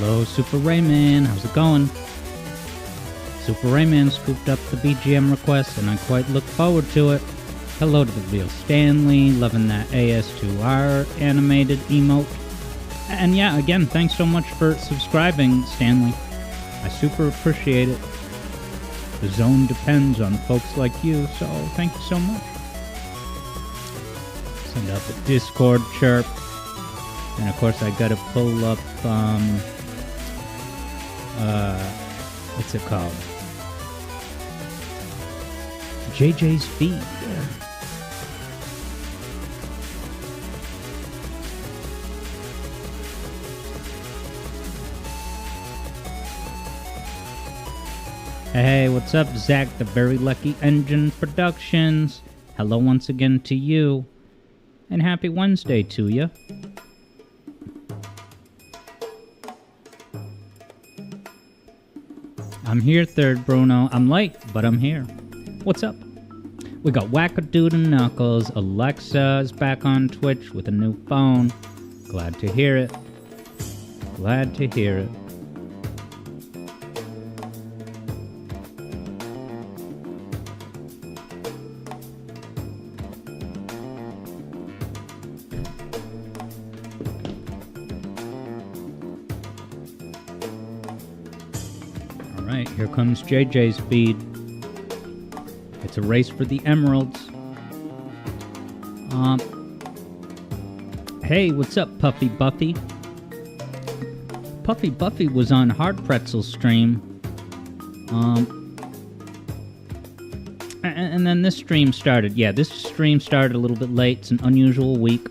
Hello, Super Rayman. How's it going? Super Rayman scooped up the BGM request, and I quite look forward to it. Hello to the real Stanley, loving that AS2R animated emote. And yeah, again, thanks so much for subscribing, Stanley. I super appreciate it. The zone depends on folks like you, so thank you so much. Send out the Discord chirp. And of course I gotta pull up, what's it called? JJ's feed. Hey, what's up, Zach, the Very Lucky Engine Productions? Hello once again to you, and happy Wednesday to you. I'm here, Third Bruno. I'm late, but I'm here. What's up? We got Wackadoodle Knuckles. Alexa is back on Twitch with a new phone. Glad to hear it. Glad to hear it. Alright, here comes JJ's feed. It's a race for the emeralds. Hey, what's up, Puffy Buffy? Puffy Buffy was on Hard Pretzel's stream. And then this stream started. Yeah, this stream started a little bit late. It's an unusual week.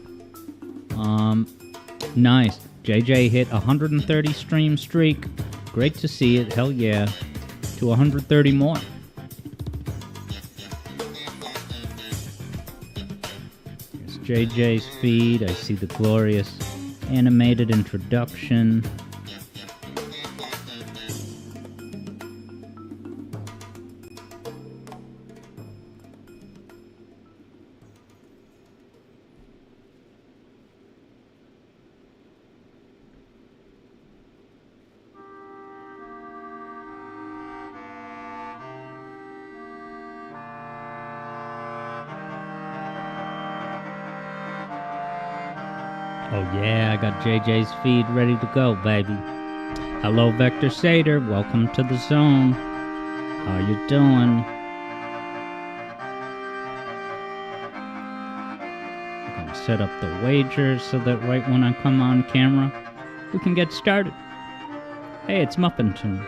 Nice. JJ hit a 130 stream streak. Great to see it. Hell yeah. To 130 more. Here's JJ's feed. I see the glorious animated introduction. Oh yeah, I got JJ's feed ready to go, baby. Hello, Vector Sater. Welcome to the zone. How you doing? I'm gonna set up the wagers so that right when I come on camera, we can get started. Hey, it's Muffin Tunes.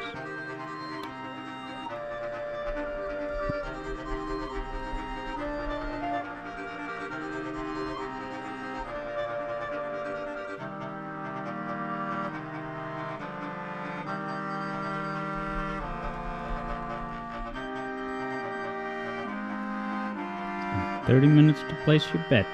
$30 minutes to place your bets.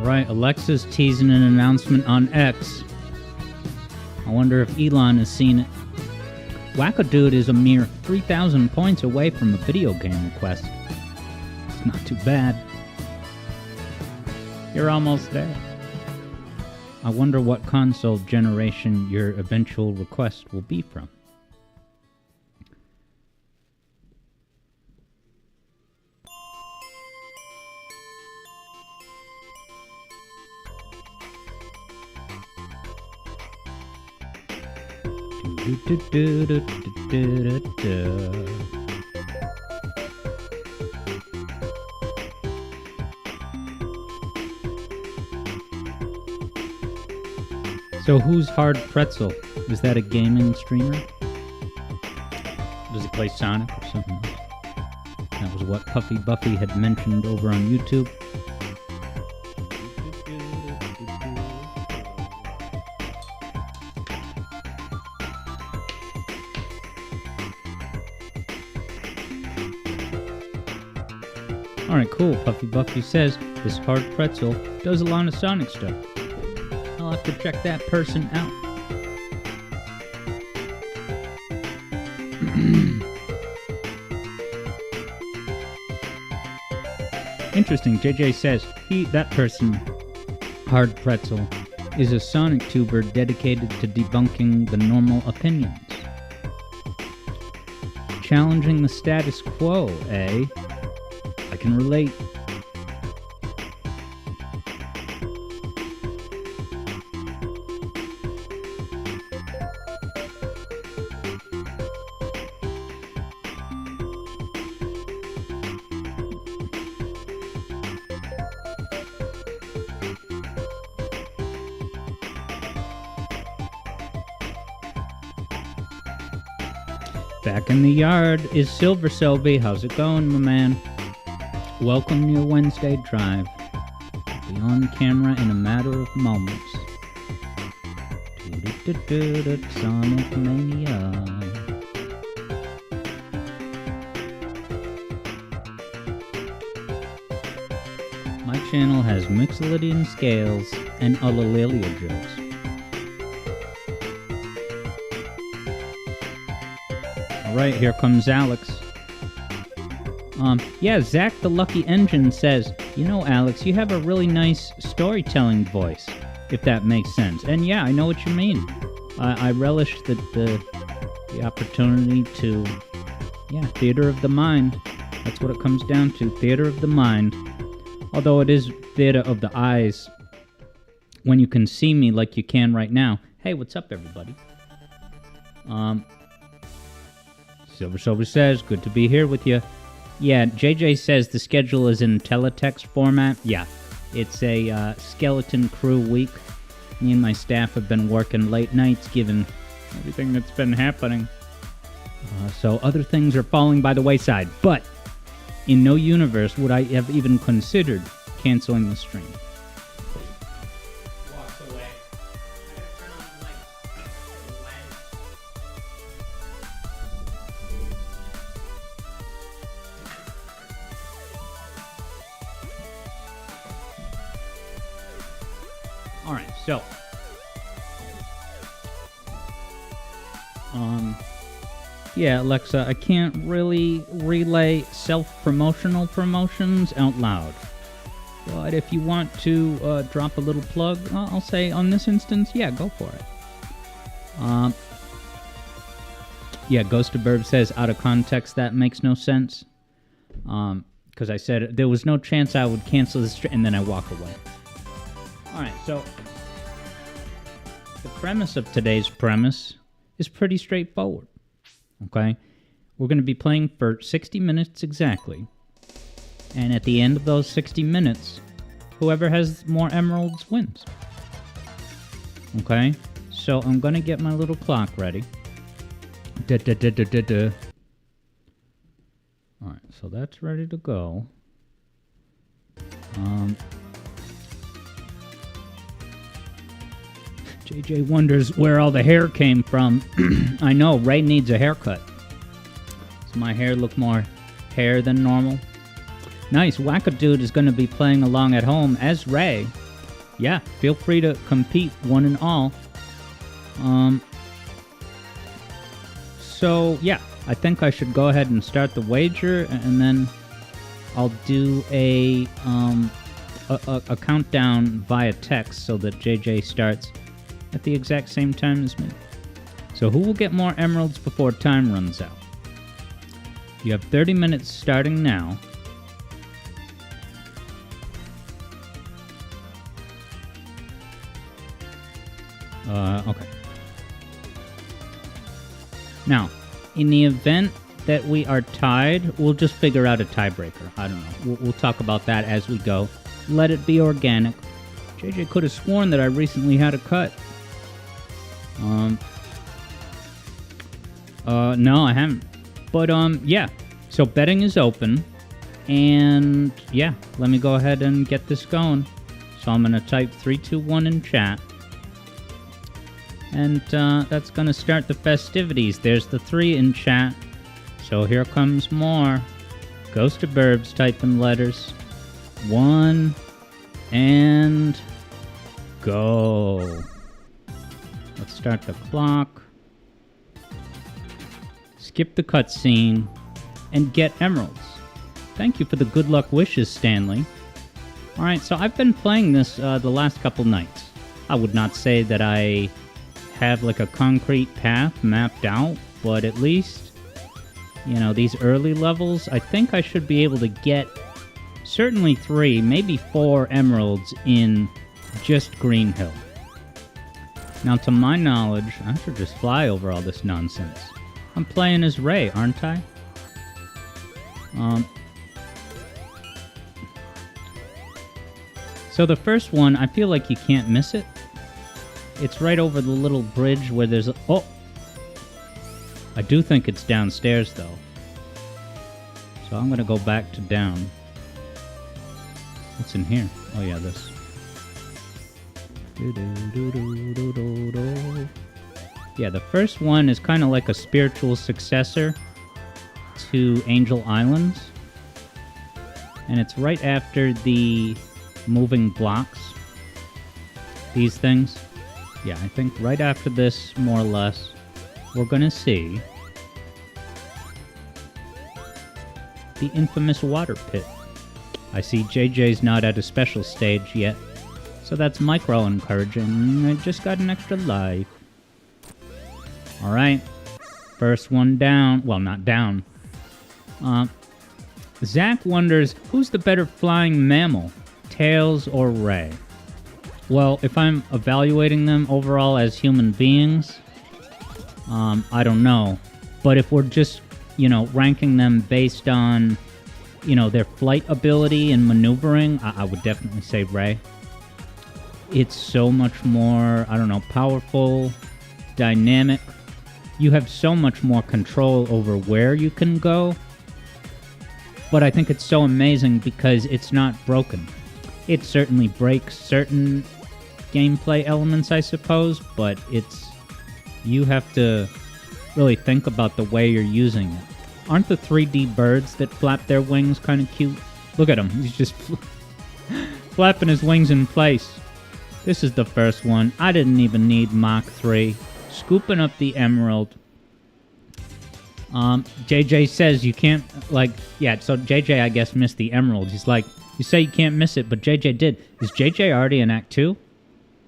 Alright, Alexa's teasing an announcement on X. I wonder if Elon has seen it. Wackadude is a mere 3,000 points away from a video game request. It's not too bad. You're almost there. I wonder what console generation your eventual request will be from. So who's Hard Pretzel? Is that a gaming streamer? Does he play Sonic or something else? That was what Puffy Buffy had mentioned over on YouTube. Alright, cool. Puffy Buffy says this Hard Pretzel does a lot of Sonic stuff. I'll have to check that person out. Interesting. JJ says that person, Hard Pretzel, is a Sonic tuber dedicated to debunking the normal opinions. Challenging the status quo, eh? I can relate. Back in the yard is Silver Selby. How's it going, my man? Welcome to your Wednesday drive. Be on camera in a matter of moments. Sonic Mania. My channel has Mixolydian scales and Ulalalia jokes. Alright, here comes Alex. Yeah, Zach the Lucky Engine says, you know, Alex, you have a really nice storytelling voice, if that makes sense. And yeah, I know what you mean. I relish the opportunity to, theater of the mind. That's what it comes down to, theater of the mind. Although it is theater of the eyes when you can see me like you can right now. Hey, what's up, everybody? Silver says, good to be here with you. Yeah, JJ says the schedule is in teletext format. Yeah, it's a skeleton crew week. Me and my staff have been working late nights given everything that's been happening. So other things are falling by the wayside. But in no universe would I have even considered canceling the stream. Alright, so yeah, Alexa, I can't really relay self-promotional promotions out loud. But if you want to drop a little plug, I'll say on this instance, yeah, go for it. Yeah, Ghost of Burb says, out of context, that makes no sense. Because I said there was no chance I would cancel this, and then I walk away. Alright, so the premise of today's premise is pretty straightforward. Okay? We're going to be playing for 60 minutes exactly. And at the end of those 60 minutes, whoever has more emeralds wins. Okay? So I'm going to get my little clock ready. Alright, so that's ready to go. JJ wonders where all the hair came from. I know, Ray needs a haircut. Does my hair look more hair than normal? Nice, Wackadude is going to be playing along at home as Ray. yeah, feel free to compete, one and all. So, yeah, I think I should go ahead and start the wager, and then I'll do a countdown via text so that JJ starts at the exact same time as me. So who will get more emeralds before time runs out? You have 30 minutes starting now. Okay. Now, in the event that we are tied, we'll just figure out a tiebreaker. I don't know. We'll talk about that as we go. Let it be organic. JJ could have sworn that I recently had a cut. No, I haven't. But, yeah. So betting is open. And, yeah, let me go ahead and get this going. So I'm going to type 321 in chat. And, that's going to start the festivities. There's the 3 in chat. So here comes more. Ghost of Burbs typing letters. 1, and go. Let's start the clock. Skip the cutscene and get emeralds. Thank you for the good luck wishes, Stanley. Alright, so I've been playing this the last couple nights. I would not say that I have like a concrete path mapped out, but at least, you know, these early levels, I think I should be able to get certainly 3, maybe 4 emeralds in just Green Hill. Now, to my knowledge, I should just fly over all this nonsense. I'm playing as Ray, aren't I? So the first one, I feel like you can't miss it. It's right over the little bridge where there's a... Oh! I do think it's downstairs, though. So I'm gonna go back to down. What's in here? Oh yeah, this. Yeah, the first one is kind of like a spiritual successor to Angel Islands. And it's right after the moving blocks. These things. Yeah, I think right after this, more or less, we're gonna see the infamous water pit. I see JJ's not at a special stage yet, so that's micro-encouraging. I just got an extra life. Alright, first one down. Well, not down. Zach wonders, who's the better flying mammal, Tails or Ray? Well, if I'm evaluating them overall as human beings, I don't know. But if we're just, you know, ranking them based on, you know, their flight ability and maneuvering, I would definitely say Ray. It's so much more, I don't know, powerful, dynamic. You have so much more control over where you can go. But I think it's so amazing because it's not broken. It certainly breaks certain gameplay elements, I suppose, but it's... You have to really think about the way you're using it. Aren't the 3D birds that flap their wings kind of cute? Look at him. He's just flapping his wings in place. This is the first one. I didn't even need Mach 3. Scooping up the emerald. JJ says you can't, like... Yeah, so JJ, I guess, missed the emerald. He's like, you say you can't miss it, but JJ did. Is JJ already in Act 2?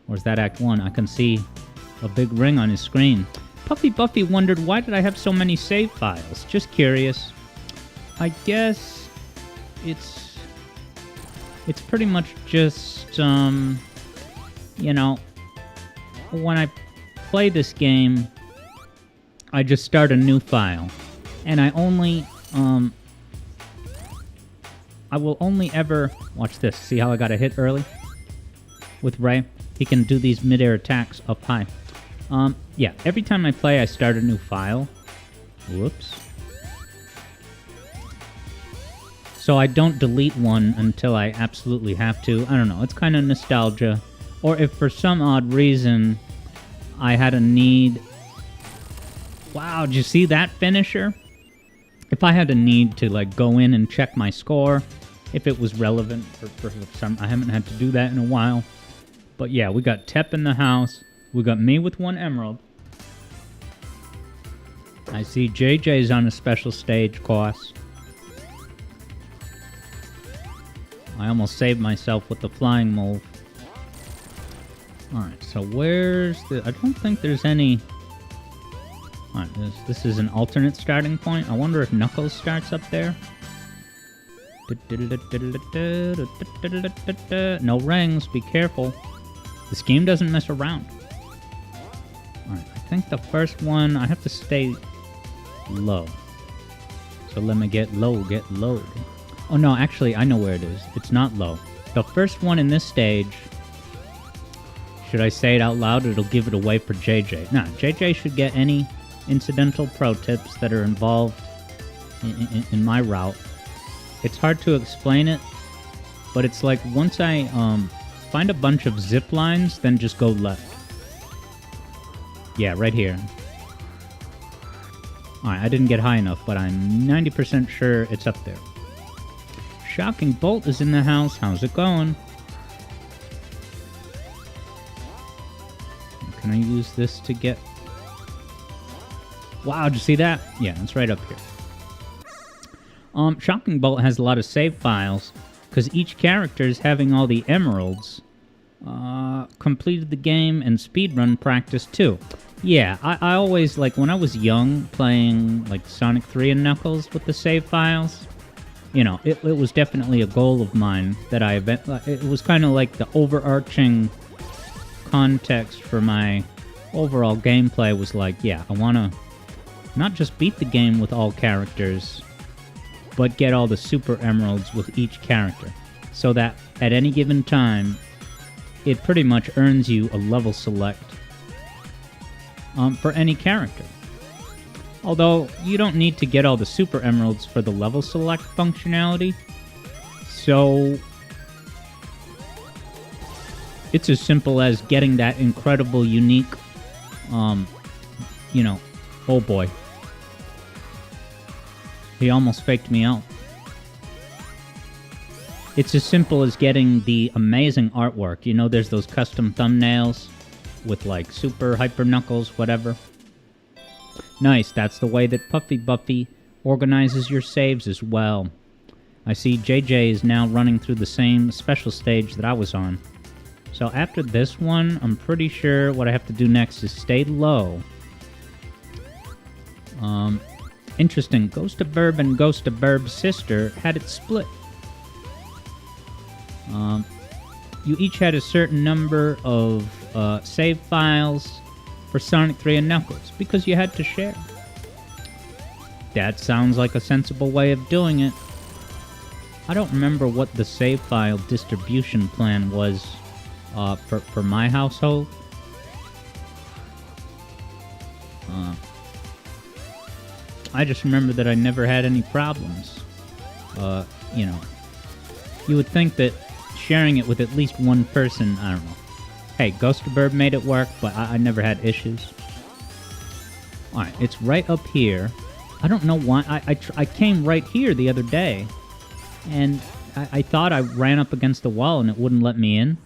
Or is that Act 1? I can see a big ring on his screen. Puffy Buffy wondered, why did I have so many save files? Just curious. I guess it's pretty much just, you know, when I play this game, I just start a new file. And I only, I will only ever... Watch this. See how I got a hit early? With Ray? He can do these mid-air attacks up high. Yeah, every time I play, I start a new file. Whoops. So I don't delete one until I absolutely have to. I don't know, it's kind of nostalgia. Or if for some odd reason I had a need... Wow, did you see that finisher? If I had a need to like go in and check my score, if it was relevant for some... I haven't had to do that in a while. But yeah, we got Tep in the house. We got me with 1 emerald. I see JJ's on a special stage course. I almost saved myself with the flying move. Alright, so where's the... I don't think there's any... Alright, this is an alternate starting point. I wonder if Knuckles starts up there. No rings, be careful. This game doesn't mess around. Alright, I think the first one, I have to stay low. So let me get low. Oh no, actually, I know where it is. It's not low. The first one in this stage... Should I say it out loud? It'll give it away for JJ. Nah, JJ should get any incidental pro tips that are involved in my route. It's hard to explain it, but it's like once I find a bunch of zip lines, then just go left. Yeah, right here. Alright, I didn't get high enough, but I'm 90% sure it's up there. Shocking Bolt is in the house. How's it going? Can I use this to get... Wow, did you see that? Yeah, it's right up here. Shocking Bolt has a lot of save files, because each character is having all the emeralds. Completed the game and speedrun practice too. Yeah, I always, like, when I was young, playing, like, Sonic 3 and Knuckles with the save files, you know, it was definitely a goal of mine that it was kind of like the overarching context for my overall gameplay was like, yeah, I want to not just beat the game with all characters, but get all the super emeralds with each character, so that at any given time, it pretty much earns you a level select for any character. Although, you don't need to get all the super emeralds for the level select functionality, so it's as simple as getting that incredible, unique, you know, oh boy. He almost faked me out. It's as simple as getting the amazing artwork. You know, there's those custom thumbnails with, like, super hyper knuckles, whatever. Nice, that's the way that Puffy Buffy organizes your saves as well. I see JJ is now running through the same special stage that I was on. So after this one, I'm pretty sure what I have to do next is stay low. Interesting. Ghost of Burb and Ghost of Burb's sister had it split. You each had a certain number of save files for Sonic 3 and Knuckles, because you had to share. That sounds like a sensible way of doing it. I don't remember what the save file distribution plan was for my household. I just remember that I never had any problems. You know, you would think that sharing it with at least one person, I don't know. Hey, Ghost of Burb made it work, but I never had issues. Alright, it's right up here. I don't know why. I came right here the other day, and I thought I ran up against the wall and it wouldn't let me in.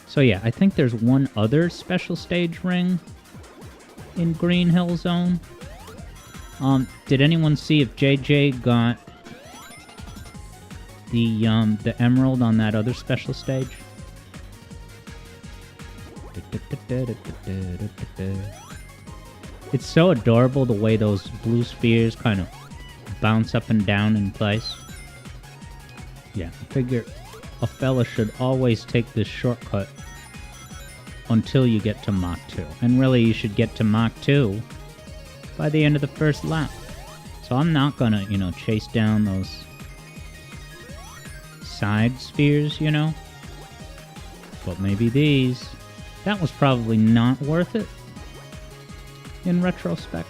So yeah, I think there's one other special stage ring in Green Hill Zone. Did anyone see if JJ got the emerald on that other special stage? It's so adorable the way those blue spheres kind of bounce up and down in place. Yeah, I figure a fella should always take this shortcut until you get to Mach 2. And really, you should get to Mach 2 by the end of the first lap. So I'm not gonna, you know, chase down those side spheres, you know? But maybe these. That was probably not worth it, in retrospect.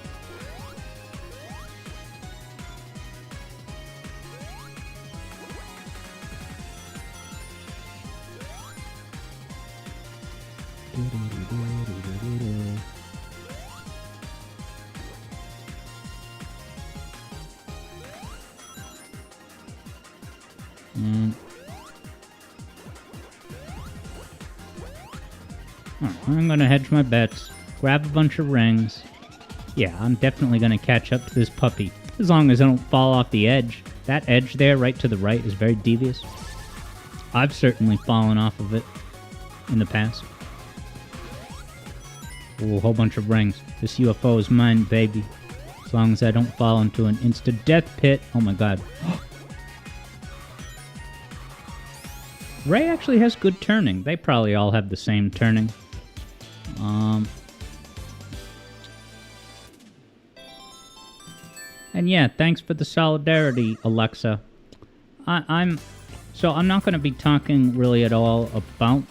I'm gonna hedge my bets, grab a bunch of rings. Yeah, I'm definitely gonna catch up to this puppy, as long as I don't fall off the edge. That edge there, right to the right, is very devious. I've certainly fallen off of it in the past. Ooh, a whole bunch of rings. This UFO is mine, baby. As long as I don't fall into an insta-death pit. Oh my god. Ray actually has good turning. They probably all have the same turning. And yeah, thanks for the solidarity, Alexa. I'm not going to be talking really at all about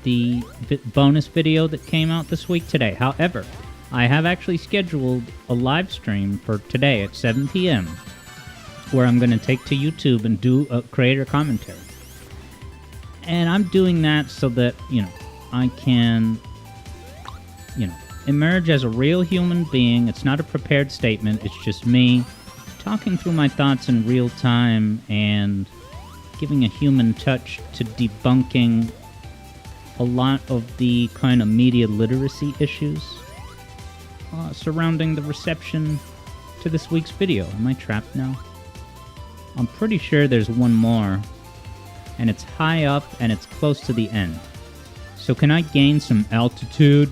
the bonus video that came out this week today. However, I have actually scheduled a live stream for today at 7 p.m. where I'm going to take to YouTube and do a creator commentary. And I'm doing that so that, I can, emerge as a real human being. It's not a prepared statement. It's just me talking through my thoughts in real time and giving a human touch to debunking a lot of the kind of media literacy issues surrounding the reception to this week's video. Am I trapped now? I'm pretty sure there's one more, and it's high up and it's close to the end. So can I gain some altitude?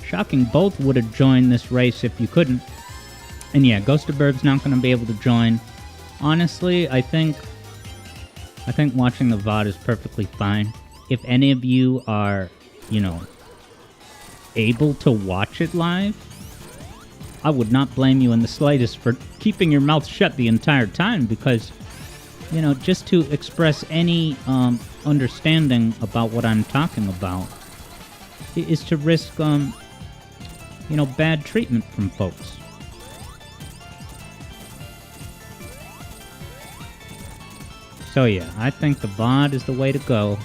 Shocking, both would have joined this race if you couldn't. And yeah, Ghost of Burb's not going to be able to join. Honestly, I think watching the VOD is perfectly fine. If any of you are, able to watch it live, I would not blame you in the slightest for keeping your mouth shut the entire time, because, just to express any understanding about what I'm talking about is to risk, bad treatment from folks. So yeah, I think the VOD is the way to go.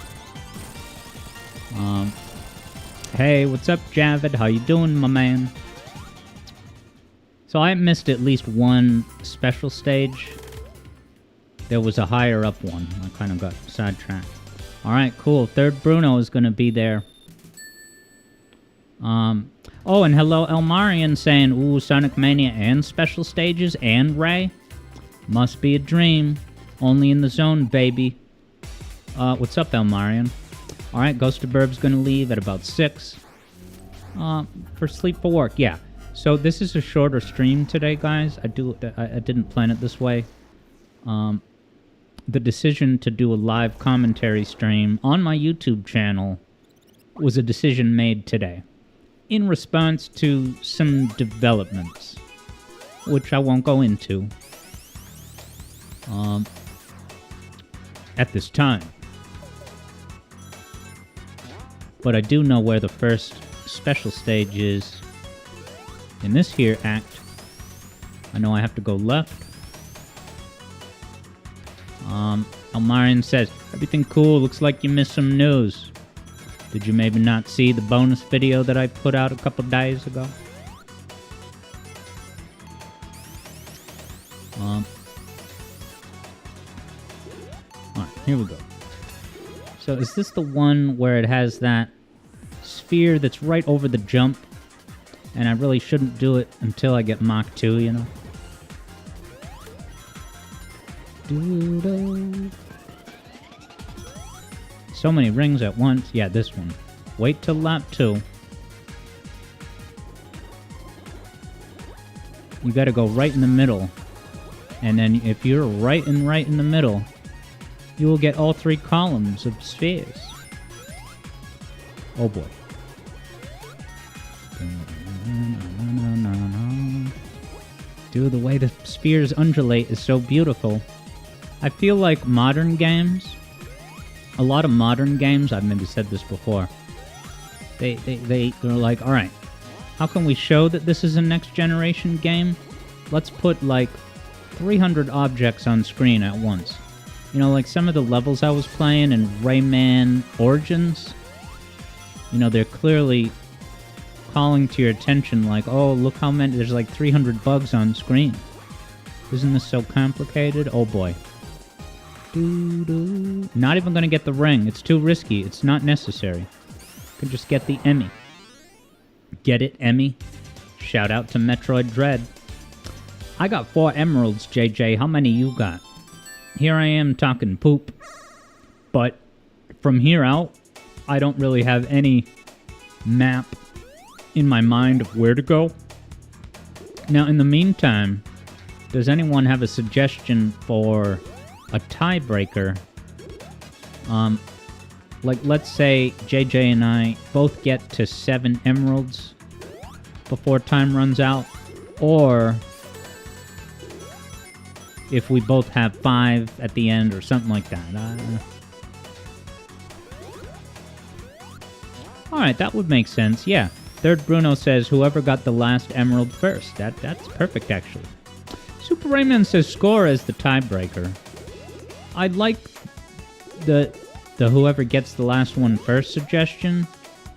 Hey, what's up, Javid? How you doing, my man? So I missed at least one special stage. There was a higher up one. I kind of got sidetracked. Alright, cool. Third Bruno is going to be there. Oh, and hello, Elmarian saying, ooh, Sonic Mania and special stages and Ray? Must be a dream. Only in the zone, baby. What's up, Elmarian? Alright, Ghost of Burb's gonna leave at about 6. For sleep for work, yeah. So this is a shorter stream today, guys. I didn't plan it this way. The decision to do a live commentary stream on my YouTube channel was a decision made today, in response to some developments, which I won't go into at this time. But I do know where the first special stage is in this here act. I know I have to go left. Elmarian says, everything cool, looks like you missed some news. Did you maybe not see the bonus video that I put out a couple days ago? Alright, here we go. So is this the one where it has that sphere that's right over the jump? And I really shouldn't do it until I get Mach 2, you know? So many rings at once. Yeah, this one. Wait till lap 2. You gotta go right in the middle. And then if you're right in the middle, you will get all 3 columns of spheres. Oh boy. Dude, the way the spheres undulate is so beautiful. I feel like modern games, a lot of modern games, I've maybe said this before, they're like, alright, how can we show that this is a next generation game? Let's put like 300 objects on screen at once. You know, like some of the levels I was playing in Rayman Origins, you know, they're clearly calling to your attention like, oh, look how many, there's like 300 bugs on screen. Isn't this so complicated? Oh boy. Not even gonna get the ring. It's too risky. It's not necessary. Could just get the Emmy. Get it, Emmy? Shout out to Metroid Dread. I got 4 emeralds, JJ. How many you got? Here I am talking poop. But from here out, I don't really have any map in my mind of where to go. Now, in the meantime, does anyone have a suggestion for a tiebreaker? Like, let's say JJ and I both get to 7 emeralds before time runs out, or if we both have 5 at the end or something like that. Alright, that would make sense, yeah. Third Bruno says, whoever got the last emerald first. That's perfect, actually. Super Rayman says, score as the tiebreaker. I'd like the whoever gets the last one first suggestion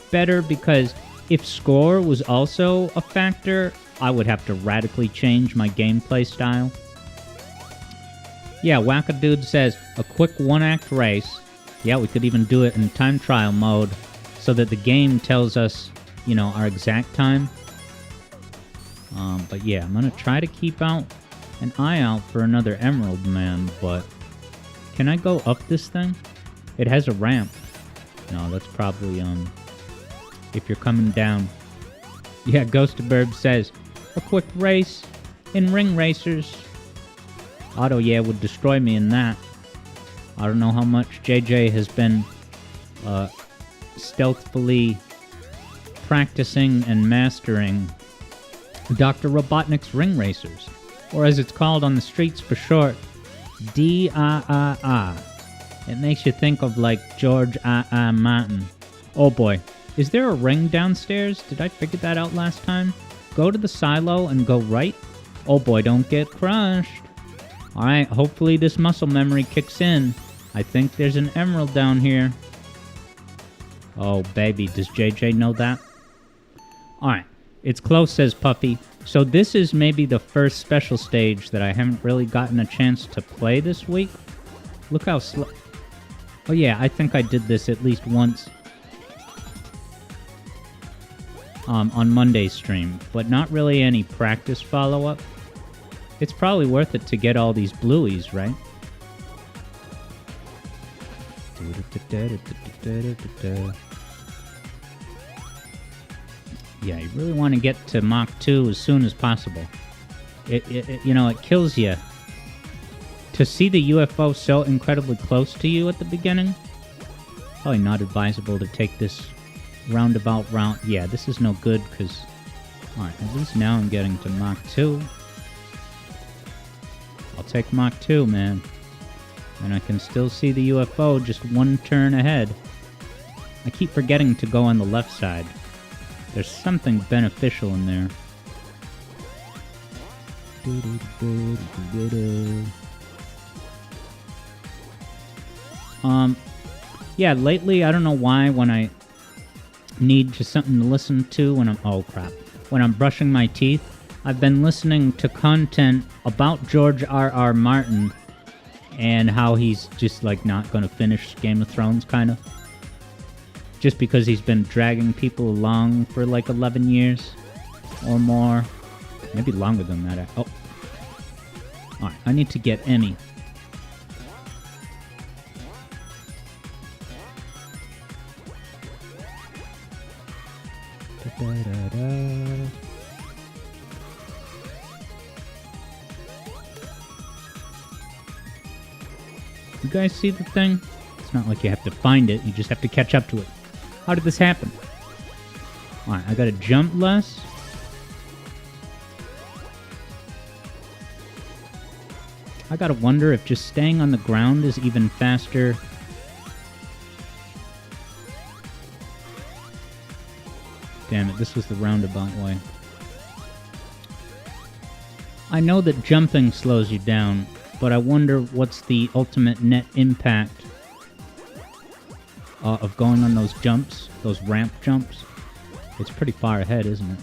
better, because if score was also a factor, I would have to radically change my gameplay style. Yeah, Wackadude says, a quick one-act race. Yeah, we could even do it in time trial mode so that the game tells us, you know, our exact time. But yeah, I'm gonna try to keep an eye out for another Emerald Man, but can I go up this thing? It has a ramp. No, that's probably, if you're coming down. Yeah, Ghostburb says, a quick race in Ring Racers. Auto, yeah, would destroy me in that. I don't know how much JJ has been, stealthily practicing and mastering Dr. Robotnik's Ring Racers, or as it's called on the streets for short, D-I-I-I. It makes you think of, like, George I.I. Martin. Oh boy, is there a ring downstairs? Did I figure that out last time? Go to the silo and go right? Oh boy, don't get crushed. Alright, hopefully this muscle memory kicks in. I think there's an emerald down here. Oh baby, does JJ know that? Alright, it's close, says Puffy. So this is maybe the first special stage that I haven't really gotten a chance to play this week. Look how slow... Oh yeah, I think I did this at least once on Monday's stream, but not really any practice follow-up. It's probably worth it to get all these blueies, right? Yeah, you really want to get to Mach 2 as soon as possible. It you know, it kills you to see the UFO so incredibly close to you at the beginning. Probably not advisable to take this roundabout route. Yeah, this is no good, because... Alright, at least now I'm getting to Mach 2. I'll take Mach 2, man. And I can still see the UFO just one turn ahead. I keep forgetting to go on the left side. There's something beneficial in there. Yeah, lately, I don't know why, when I need just something to listen to when I'm... Oh, crap. When I'm brushing my teeth, I've been listening to content about George R.R. Martin and how he's just, like, not gonna finish Game of Thrones, kind of. Just because he's been dragging people along for, like, 11 years or more. Maybe longer than that. Oh. Alright, I need to get Emmy. You guys see the thing? It's not like you have to find it, you just have to catch up to it. How did this happen? Alright, I gotta jump less. I gotta wonder if just staying on the ground is even faster. Damn it, this was the roundabout way. I know that jumping slows you down, but I wonder what's the ultimate net impact of going on those jumps, those ramp jumps. It's pretty far ahead, isn't it?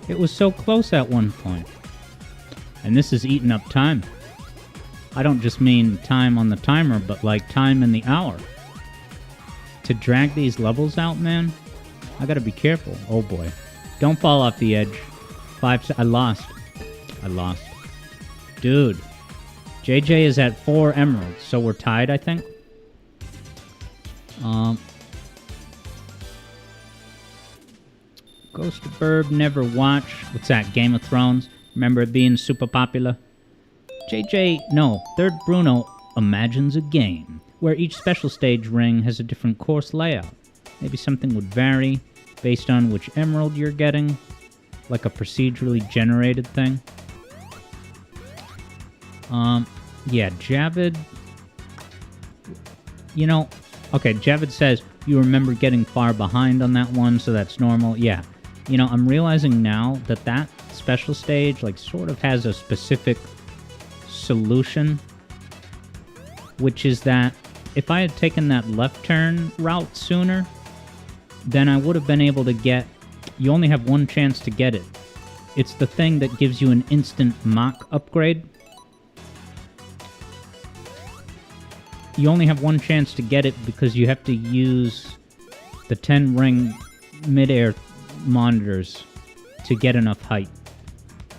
It was so close at one point. And this is eating up time. I don't just mean time on the timer, but like time in the hour. To drag these levels out, man, I gotta be careful. Oh boy. Don't fall off the edge. I lost. Dude. JJ is at 4 emeralds, so we're tied, I think. Ghost of Burb, never watch. What's that, Game of Thrones? Remember it being super popular? Third Bruno imagines a game where each special stage ring has a different course layout. Maybe something would vary based on which emerald you're getting, like a procedurally generated thing. Yeah, Javid... Okay, Javid says, you remember getting far behind on that one, so that's normal. Yeah. I'm realizing now that that special stage, sort of has a specific solution, which is that if I had taken that left turn route sooner, then I would have been able to get... You only have one chance to get it. It's the thing that gives you an instant mock upgrade. You only have one chance to get it because you have to use the 10-ring mid-air monitors to get enough height.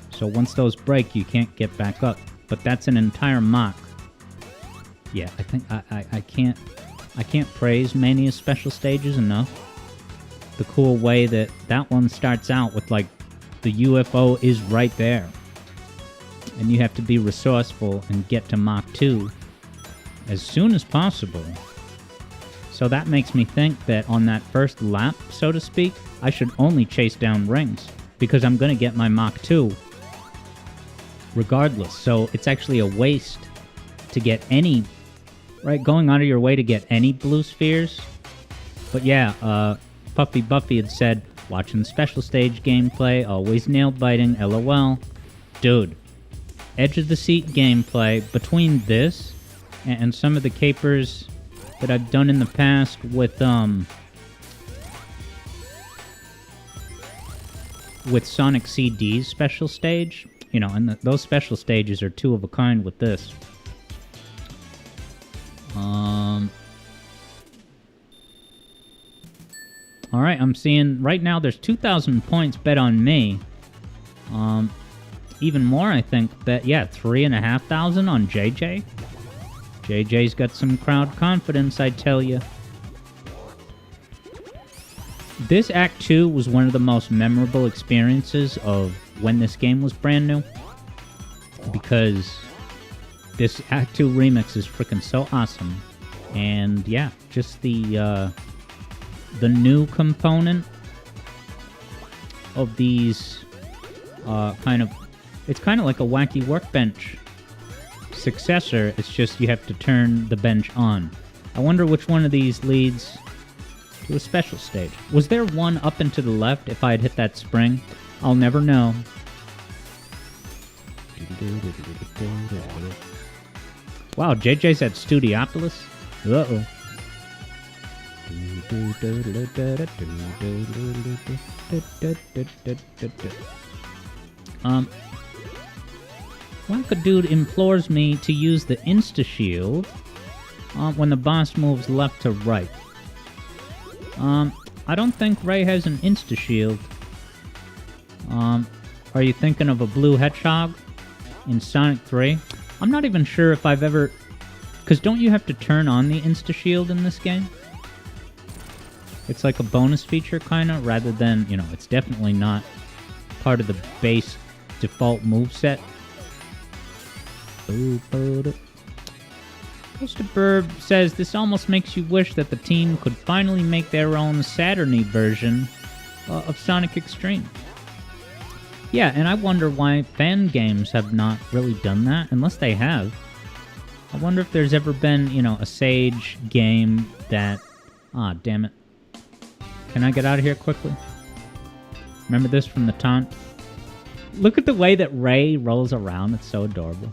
So once those break, you can't get back up. But that's an entire mock. Yeah, I think I can't praise Mania's special stages enough. The cool way that one starts out with the UFO is right there. And you have to be resourceful and get to Mach 2 as soon as possible. So that makes me think that on that first lap, so to speak, I should only chase down rings, because I'm going to get my Mach 2 regardless. So it's actually a waste to get any, going out of your way to get any blue spheres. But yeah, Puffy Buffy had said, watching special stage gameplay, always nail-biting, LOL. Dude, edge of the seat gameplay between this and some of the capers that I've done in the past with Sonic CD's special stage, and those special stages are two of a kind with this. Alright, I'm seeing right now there's 2,000 points bet on me. Even more, I think, bet, 3,500 on JJ. JJ's got some crowd confidence, I tell you. This Act 2 was one of the most memorable experiences of when this game was brand new. Because this Act 2 remix is freaking so awesome. And yeah, just the new component of these it's kind of like a Wacky Workbench successor. It's just you have to turn the bench on. I wonder which one of these leads to a special stage. Was there one up and to the left if I had hit that spring? I'll never know. Wow, JJ's at Studiopolis? Uh-oh. Wackadude implores me to use the insta-shield when the boss moves left to right. I don't think Ray has an insta-shield. Are you thinking of a blue hedgehog in Sonic 3? I'm not even sure if I've ever... Because don't you have to turn on the insta-shield in this game? It's like a bonus feature, kinda, rather than, it's definitely not part of the base default moveset. Mr. Burb says, this almost makes you wish that the team could finally make their own Saturn-y version of Sonic Extreme. Yeah, and I wonder why fan games have not really done that, unless they have. I wonder if there's ever been, a Sage game that... Ah, damn it. Can I get out of here quickly? Remember this from the taunt? Look at the way that Ray rolls around. It's so adorable.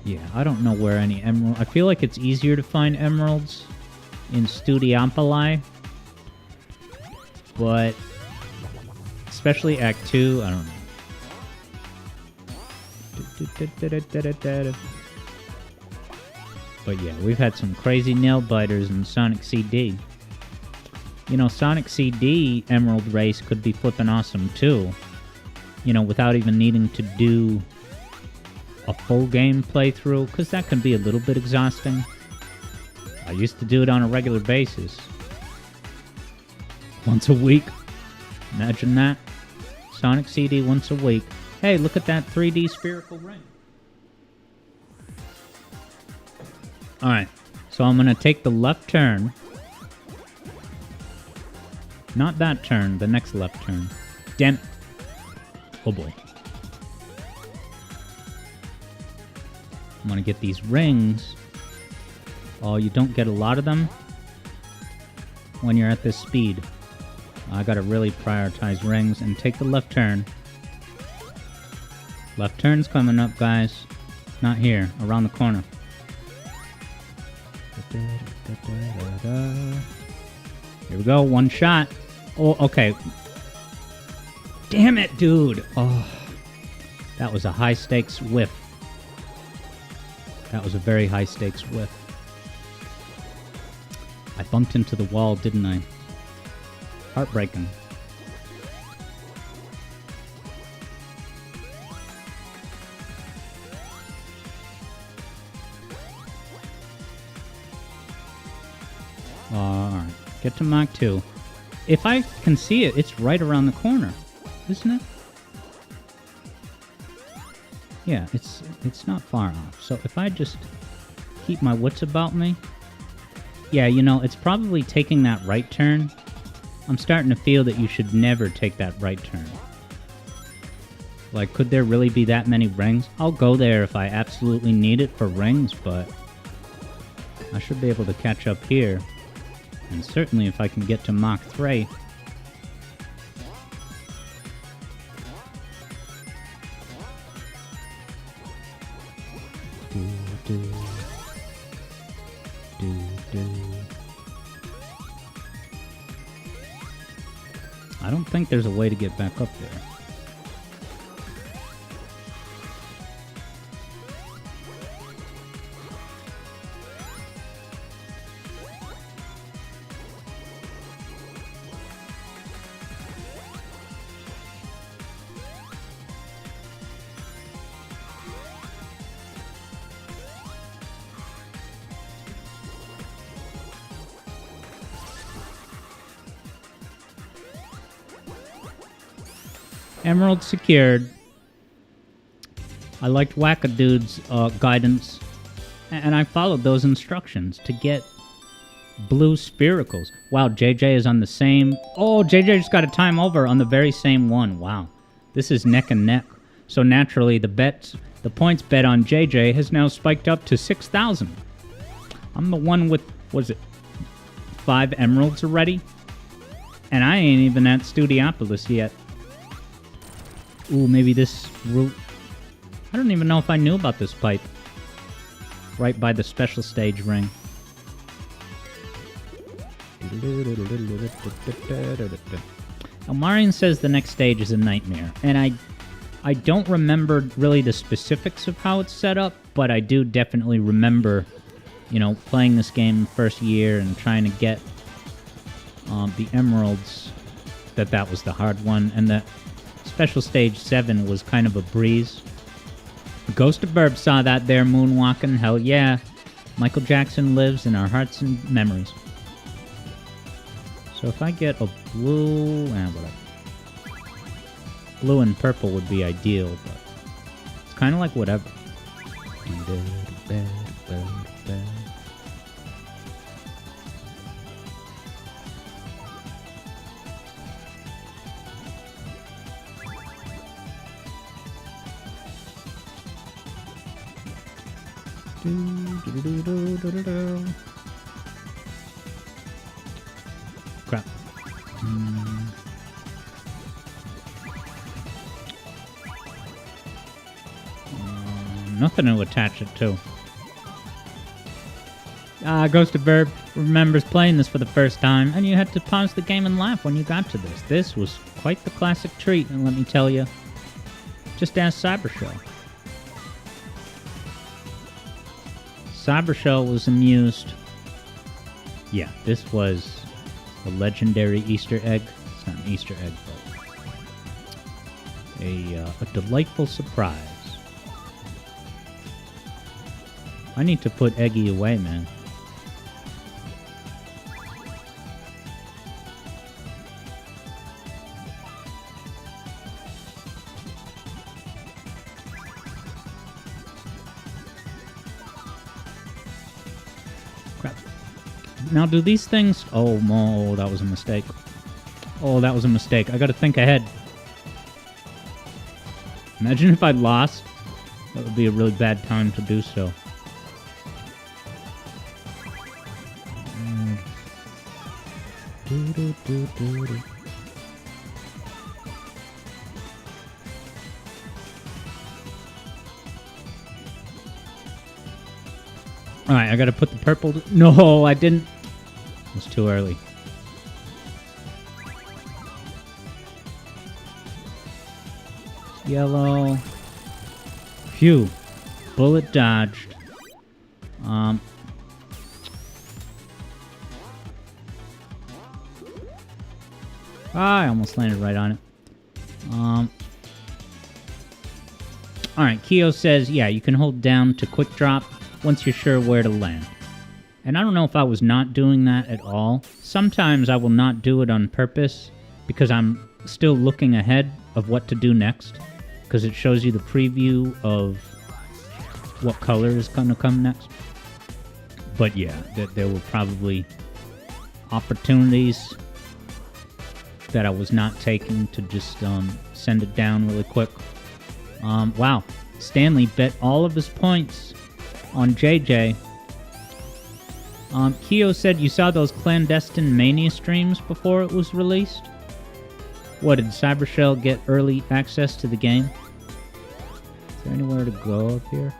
Yeah, I don't know where any emerald... I feel like it's easier to find emeralds in Studiopoli. but especially Act 2, I don't know. But yeah, we've had some crazy nail biters in Sonic CD. You know, Sonic CD Emerald Race could be flippin' awesome too. You know, without even needing to do a full game playthrough, because that can be a little bit exhausting. I used to do it on a regular basis. Once a week. Imagine that. Sonic CD once a week. Hey, look at that 3D spherical ring. Alright, so I'm going to take the left turn. Not that turn, the next left turn. Damn. Oh boy. I'm going to get these rings. Oh, you don't get a lot of them when you're at this speed. I got to really prioritize rings and take the left turn. Left turn's coming up, guys. Not here, around the corner. Here we go, one shot. Oh, okay. Damn it, dude. Oh, that was a high-stakes whiff. That was a very high-stakes whiff. I bumped into the wall, didn't I? Heartbreaking. Alright, get to Mach 2. If I can see it, it's right around the corner, isn't it? Yeah, it's not far off. So if I just keep my wits about me... Yeah, you know, it's probably taking that right turn. I'm starting to feel that you should never take that right turn. Like, could there really be that many rings? I'll go there if I absolutely need it for rings, but I should be able to catch up here. And certainly if I can get to Mach 3. I don't think there's a way to get back up there. Emerald secured. I liked Wackadude's guidance, and I followed those instructions to get blue sphericals. Wow, JJ is on the same... Oh, JJ just got a time over on the very same one. Wow. This is neck and neck. So naturally, the points bet on JJ has now spiked up to 6,000. I'm the one with, what is it, 5 emeralds already? And I ain't even at Studiopolis yet. Ooh, maybe this route... I don't even know if I knew about this pipe. Right by the special stage ring. Elmarian says the next stage is a nightmare. And I don't remember really the specifics of how it's set up, but I do definitely remember, you know, playing this game first year and trying to get the emeralds, that was the hard one, and that Special Stage 7 was kind of a breeze. Ghost of Burb saw that there moonwalking. Hell yeah. Michael Jackson lives in our hearts and memories. So if I get a blue... whatever. Blue and purple would be ideal, but it's kind of like whatever. Crap. Nothing to attach it to. Ghost of Verb remembers playing this for the first time, and you had to pause the game and laugh when you got to this. This was quite the classic treat, and let me tell you, just ask Cybershell. Cybershell was amused. Yeah, this was a legendary Easter egg. It's not an Easter egg, but a delightful surprise. I need to put Eggy away, man. Crap. Now, do these things... Oh, no, that was a mistake. Oh, that was a mistake. I gotta think ahead. Imagine if I lost. That would be a really bad time to do so. Alright, I gotta put the purple... No, I didn't. It was too early. Yellow. Phew. Bullet dodged. I almost landed right on it. Alright, Keo says, yeah, you can hold down to quick drop once you're sure where to land. And I don't know if I was not doing that at all. Sometimes I will not do it on purpose because I'm still looking ahead of what to do next. Because it shows you the preview of what color is going to come next. But yeah, there were probably opportunities that I was not taking to just send it down really quick. Wow, Stanley bet all of his points on JJ. Keo said you saw those clandestine Mania streams before it was released? What, did Cybershell get early access to the game? Is there anywhere to go up here?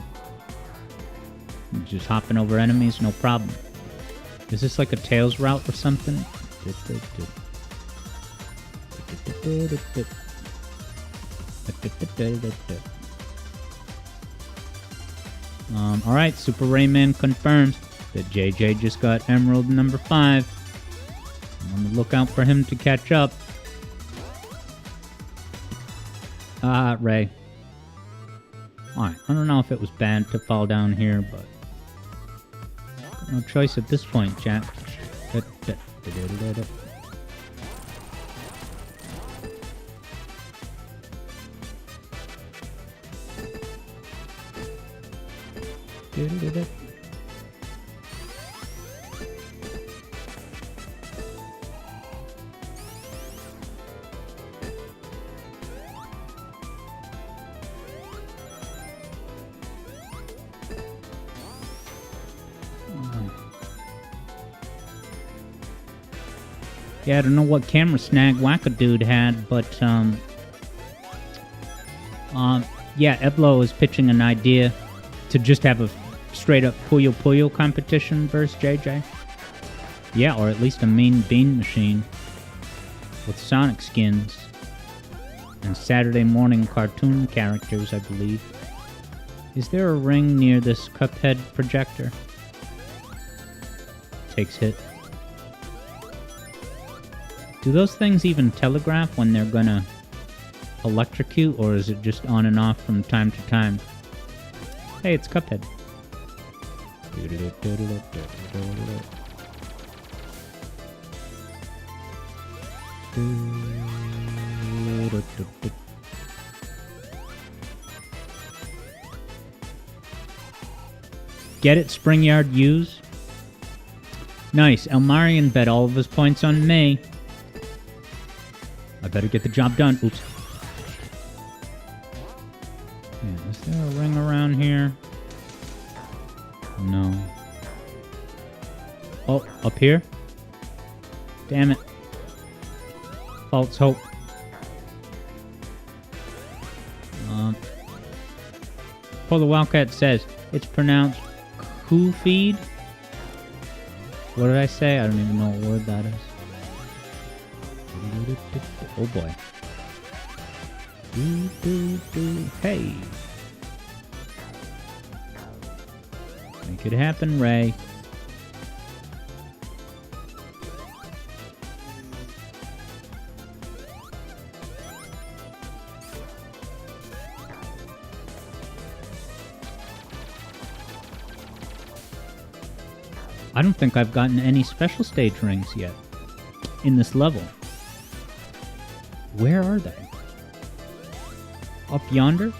Just hopping over enemies, no problem. Is this like a Tails route or something? Alright, Super Rayman confirms that JJ just got Emerald number 5. I'm on the lookout for him to catch up. Ray. Alright, I don't know if it was bad to fall down here, but... no choice at this point, Jack. Yeah, I don't know what camera snag Wackadude had, but, yeah, Eblo is pitching an idea to just have a straight-up Puyo Puyo competition versus JJ. Yeah, or at least a Mean Bean Machine with Sonic skins and Saturday morning cartoon characters, I believe. Is there a ring near this Cuphead projector? Takes hit. Do those things even telegraph when they're gonna electrocute, or is it just on and off from time to time? Hey, it's Cuphead. Get it, Springyard Use? Nice, Elmarian bet all of his points on me. I better get the job done. Oops. Yeah, is there a ring around here? No. Oh, up here? Damn it. False hope. Polar Wildcat says, it's pronounced Koo-feed. What did I say? I don't even know what word that is. Oh boy. Hey. Make it happen, Ray. I don't think I've gotten any special stage rings yet in this level. Where are they? Up yonder?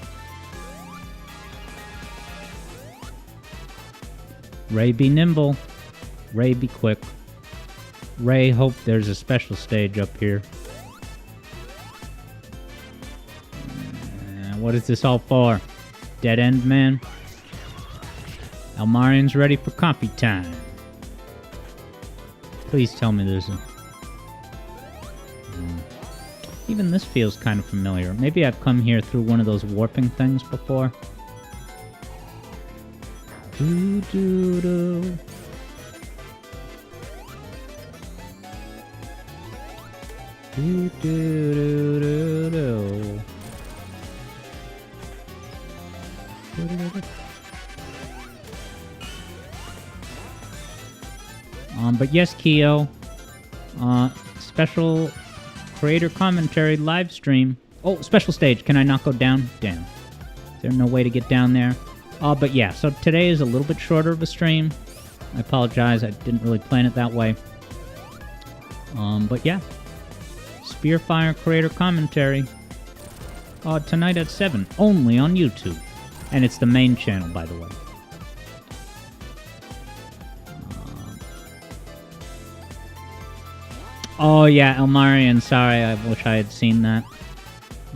Ray, be nimble. Ray, be quick. Ray, hope there's a special stage up here. What is this all for? Dead end, man? Elmarian's ready for coffee time. Please tell me there's a... Even this feels kind of familiar. Maybe I've come here through one of those warping things before. Doo-doo-doo. Doo-doo-doo-doo-doo. But yes, Keo. Special creator commentary live stream. Oh, special stage. Can I not go down? Damn. Is there no way to get down there? But yeah, so today is a little bit shorter of a stream. I apologize. I didn't really plan it that way. But yeah. Spearfire creator commentary. Tonight at 7. Only on YouTube. And it's the main channel, by the way. Oh yeah, Elmarian, sorry, I wish I had seen that.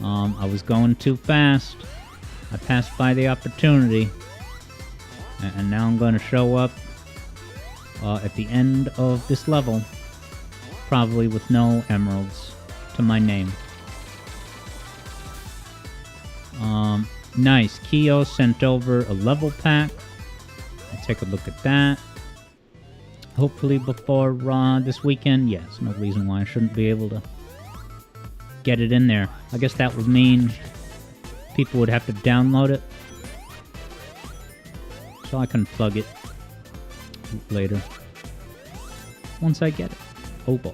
I was going too fast. I passed by the opportunity. And now I'm going to show up at the end of this level. Probably with no emeralds to my name. Nice. Keo sent over a level pack. I'll take a look at that. Hopefully before this weekend. Yes, no reason why I shouldn't be able to get it in there. I guess that would mean people would have to download it. So I can plug it later. Once I get it. Oh boy.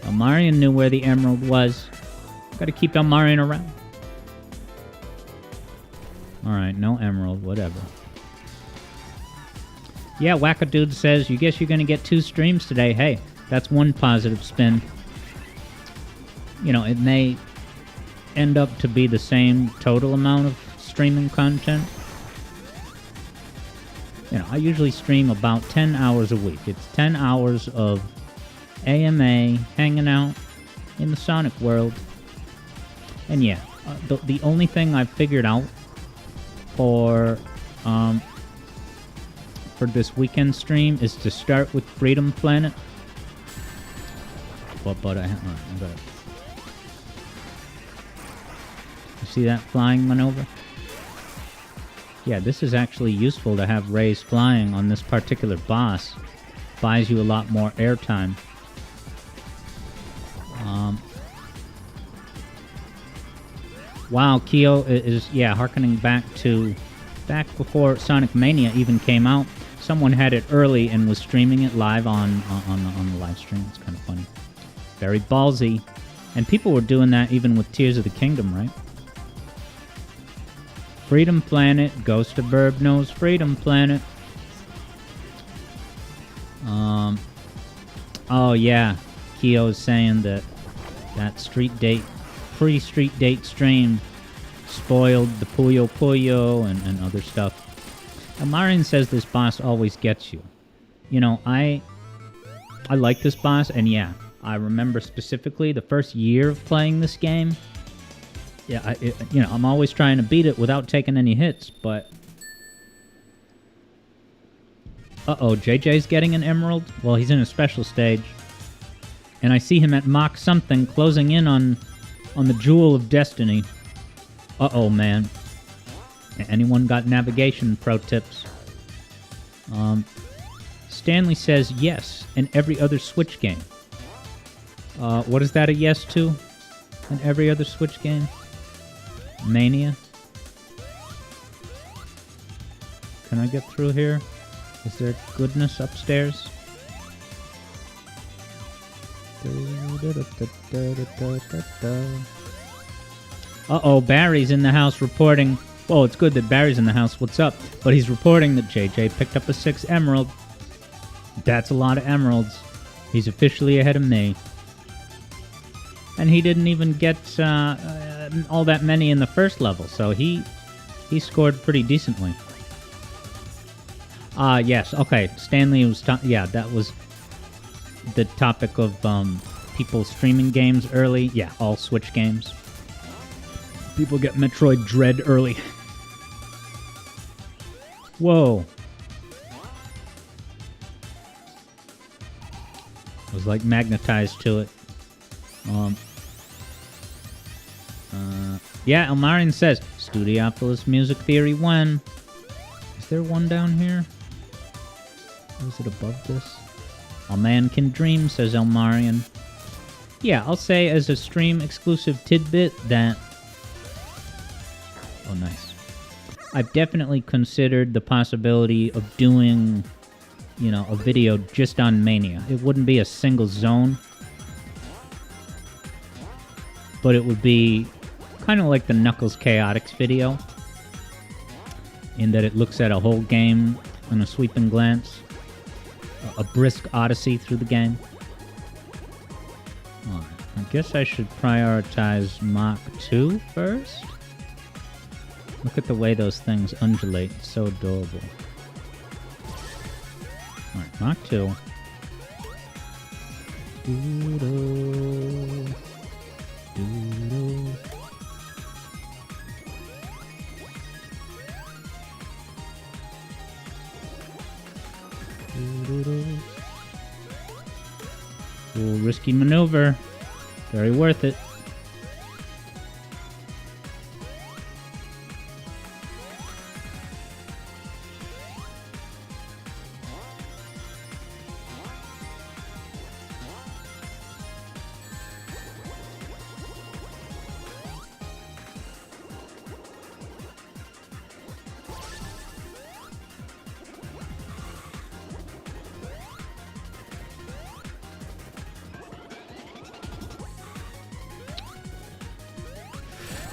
Elmarian knew where the emerald was. Gotta keep Elmarian around. Alright, no emerald, whatever. Yeah, Wackadude says, you guess you're gonna get 2 streams today. Hey, that's one positive spin. You know, it may end up to be the same total amount of streaming content. You know, I usually stream about 10 hours a week. It's 10 hours of AMA, hanging out in the Sonic world. And yeah, the only thing I've figured out for this weekend stream is to start with Freedom Planet. But I got it. You see that flying maneuver? Yeah, this is actually useful to have Rays flying on this particular boss. Buys you a lot more airtime. Wow, Keo is, yeah, harkening back before Sonic Mania even came out. Someone had it early and was streaming it live on the live stream. It's kind of funny. Very ballsy. And people were doing that even with Tears of the Kingdom, right? Freedom Planet. Ghost of Burb knows Freedom Planet. Oh yeah. Keo's saying that pre-street date stream spoiled the Puyo Puyo and other stuff. Elmarian says this boss always gets you. You know, I like this boss, and yeah, I remember specifically the first year of playing this game. Yeah, you know, I'm always trying to beat it without taking any hits, but... Uh-oh, JJ's getting an emerald? Well, he's in a special stage. And I see him at Mach something, closing in on the Jewel of Destiny. Uh-oh, man. Anyone got navigation pro tips? Stanley says yes, in every other Switch game. What is that a yes to? In every other Switch game? Mania? Can I get through here? Is there goodness upstairs? Uh-oh, Barry's in the house reporting... Well, it's good that Barry's in the house. What's up? But he's reporting that JJ picked up a 6th emerald. That's a lot of emeralds. He's officially ahead of me. And he didn't even get all that many in the first level, so he scored pretty decently. Yes, okay. Stanley was... yeah, that was the topic of people streaming games early. Yeah, all Switch games. People get Metroid Dread early. Whoa. I was like magnetized to it. Yeah, Elmarian says, Studiopolis Music Theory 1. Is there one down here? Or is it above this? A man can dream, says Elmarian. Yeah, I'll say as a stream exclusive tidbit that... Oh, nice. I've definitely considered the possibility of doing, you know, a video just on Mania. It wouldn't be a single zone, but it would be kind of like the Knuckles Chaotix video, in that it looks at a whole game in a sweeping glance. A brisk odyssey through the game. Right, I guess I should prioritize Mach 2 first. Look at the way those things undulate. It's so adorable. Alright, Mach 2. Doo-doo. Doo-doo. Ooh, risky maneuver. Very worth it.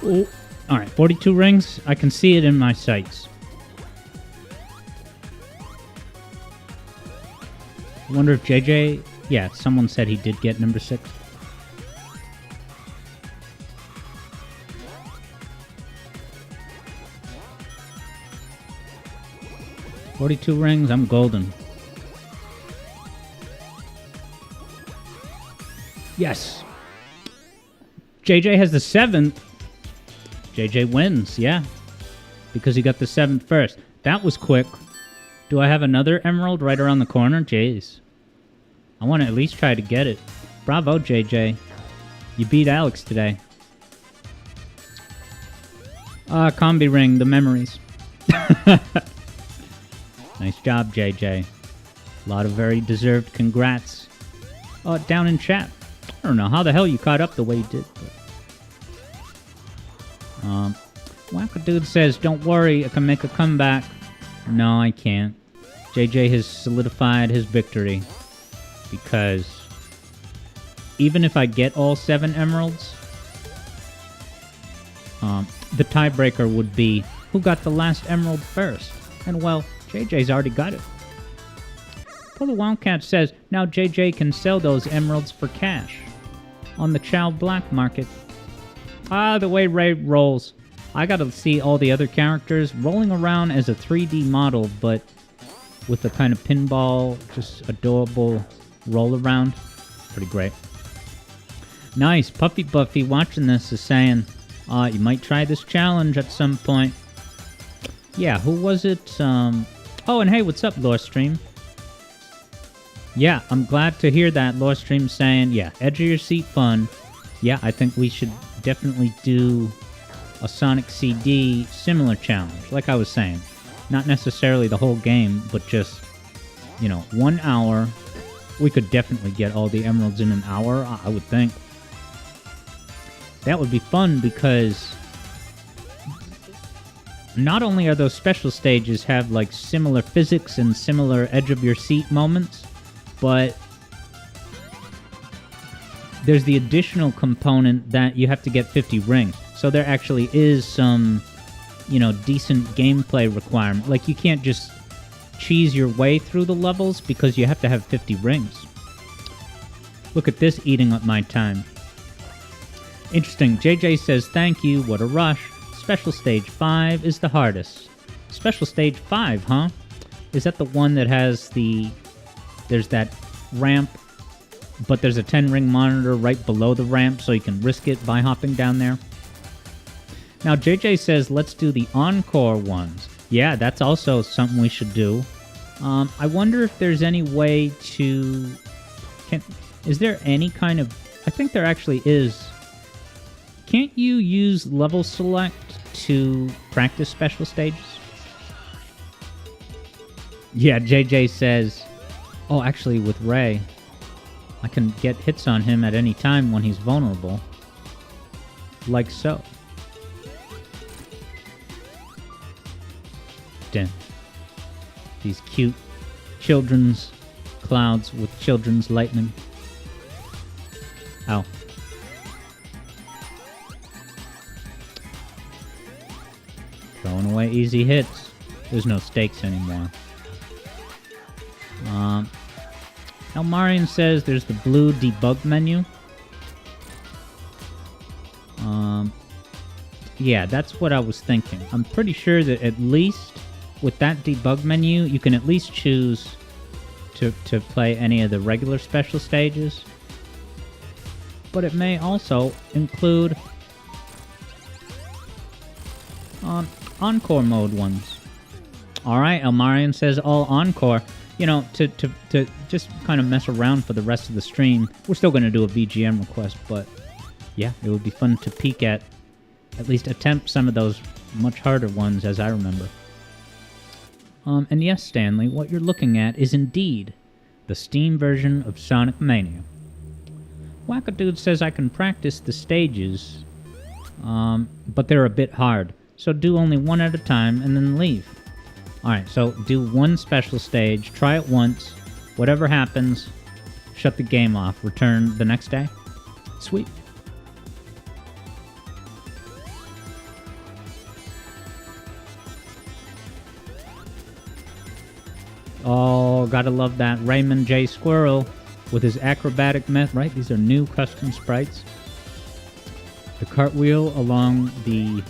Ooh. Alright, 42 rings. I can see it in my sights. I wonder if JJ... Yeah, someone said he did get number 6. $42 rings, I'm golden. Yes! JJ has the 7th. JJ wins, yeah. Because he got the 7th first. That was quick. Do I have another emerald right around the corner? Jeez. I want to at least try to get it. Bravo, JJ. You beat Alex today. Combi ring, the memories. Nice job, JJ. A lot of very deserved congrats. Down in chat. I don't know how the hell you caught up the way you did, but... Wackadude says, don't worry, I can make a comeback. No, I can't. JJ has solidified his victory. Because even if I get all 7 emeralds, the tiebreaker would be who got the last emerald first. And well, JJ's already got it. Polar Wildcat says, now JJ can sell those emeralds for cash on the Chow black market. The way Ray rolls. I gotta see all the other characters rolling around as a 3D model, but with a kind of pinball, just adorable roll around. Pretty great. Nice. Puffy Buffy watching this is saying, you might try this challenge at some point. Yeah, who was it? Oh, and hey, what's up, Lore Stream? Yeah, I'm glad to hear that. Lore Stream saying, yeah, edge of your seat fun. Yeah, I think we should definitely do a Sonic CD similar challenge, like I was saying. Not necessarily the whole game, but just 1 hour. We could definitely get all the emeralds in an hour, I would think. That would be fun because not only are those special stages have like similar physics and similar edge of your seat moments, but there's the additional component that you have to get 50 rings. So there actually is some, decent gameplay requirement. Like, you can't just cheese your way through the levels because you have to have 50 rings. Look at this eating up my time. Interesting. JJ says, thank you, what a rush. Special Stage 5 is the hardest. Special Stage 5, huh? Is that the one that has there's that ramp, but there's a 10-ring monitor right below the ramp, so you can risk it by hopping down there? Now, JJ says, let's do the encore ones. Yeah, that's also something we should do. I wonder if there's any way to... Is there any kind of... I think there actually is. Can't you use level select to practice special stages? Yeah, JJ says... Oh, actually, with Ray, I can get hits on him at any time when he's vulnerable. Like so. Damn. These cute children's clouds with children's lightning. Ow. Throwing away easy hits. There's no stakes anymore. Elmarian says there's the blue debug menu. Yeah, that's what I was thinking. I'm pretty sure that at least with that debug menu, you can at least choose to play any of the regular special stages. But it may also include encore mode ones. Alright, Elmarian says all encore. To just kind of mess around for the rest of the stream. We're still going to do a BGM request, but yeah, it would be fun to peek at least attempt some of those much harder ones as I remember. And yes, Stanley, what you're looking at is indeed the Steam version of Sonic Mania. Wackadude says I can practice the stages, but they're a bit hard, so do only one at a time and then leave. Alright, so do one special stage, try it once, whatever happens, shut the game off, return the next day. Sweet. Oh, gotta love that Raymond J. Squirrel with his acrobatic method. Right, these are new custom sprites. The cartwheel along the...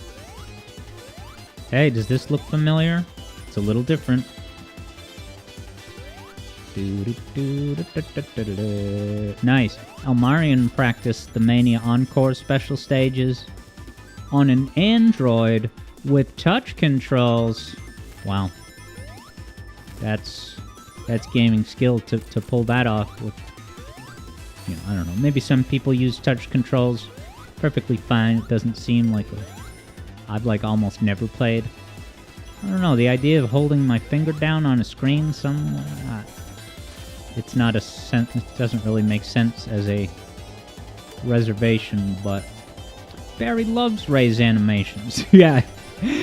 Hey, does this look familiar? It's a little different. Nice. Elmarian practiced the Mania Encore special stages on an Android with touch controls. Wow. That's gaming skill to pull that off with, I don't know, maybe some people use touch controls perfectly fine. It doesn't seem like I've almost never played. I don't know, the idea of holding my finger down on a screen somewhere, it's not it doesn't really make sense as a reservation, but Barry loves Ray's animations. Yeah,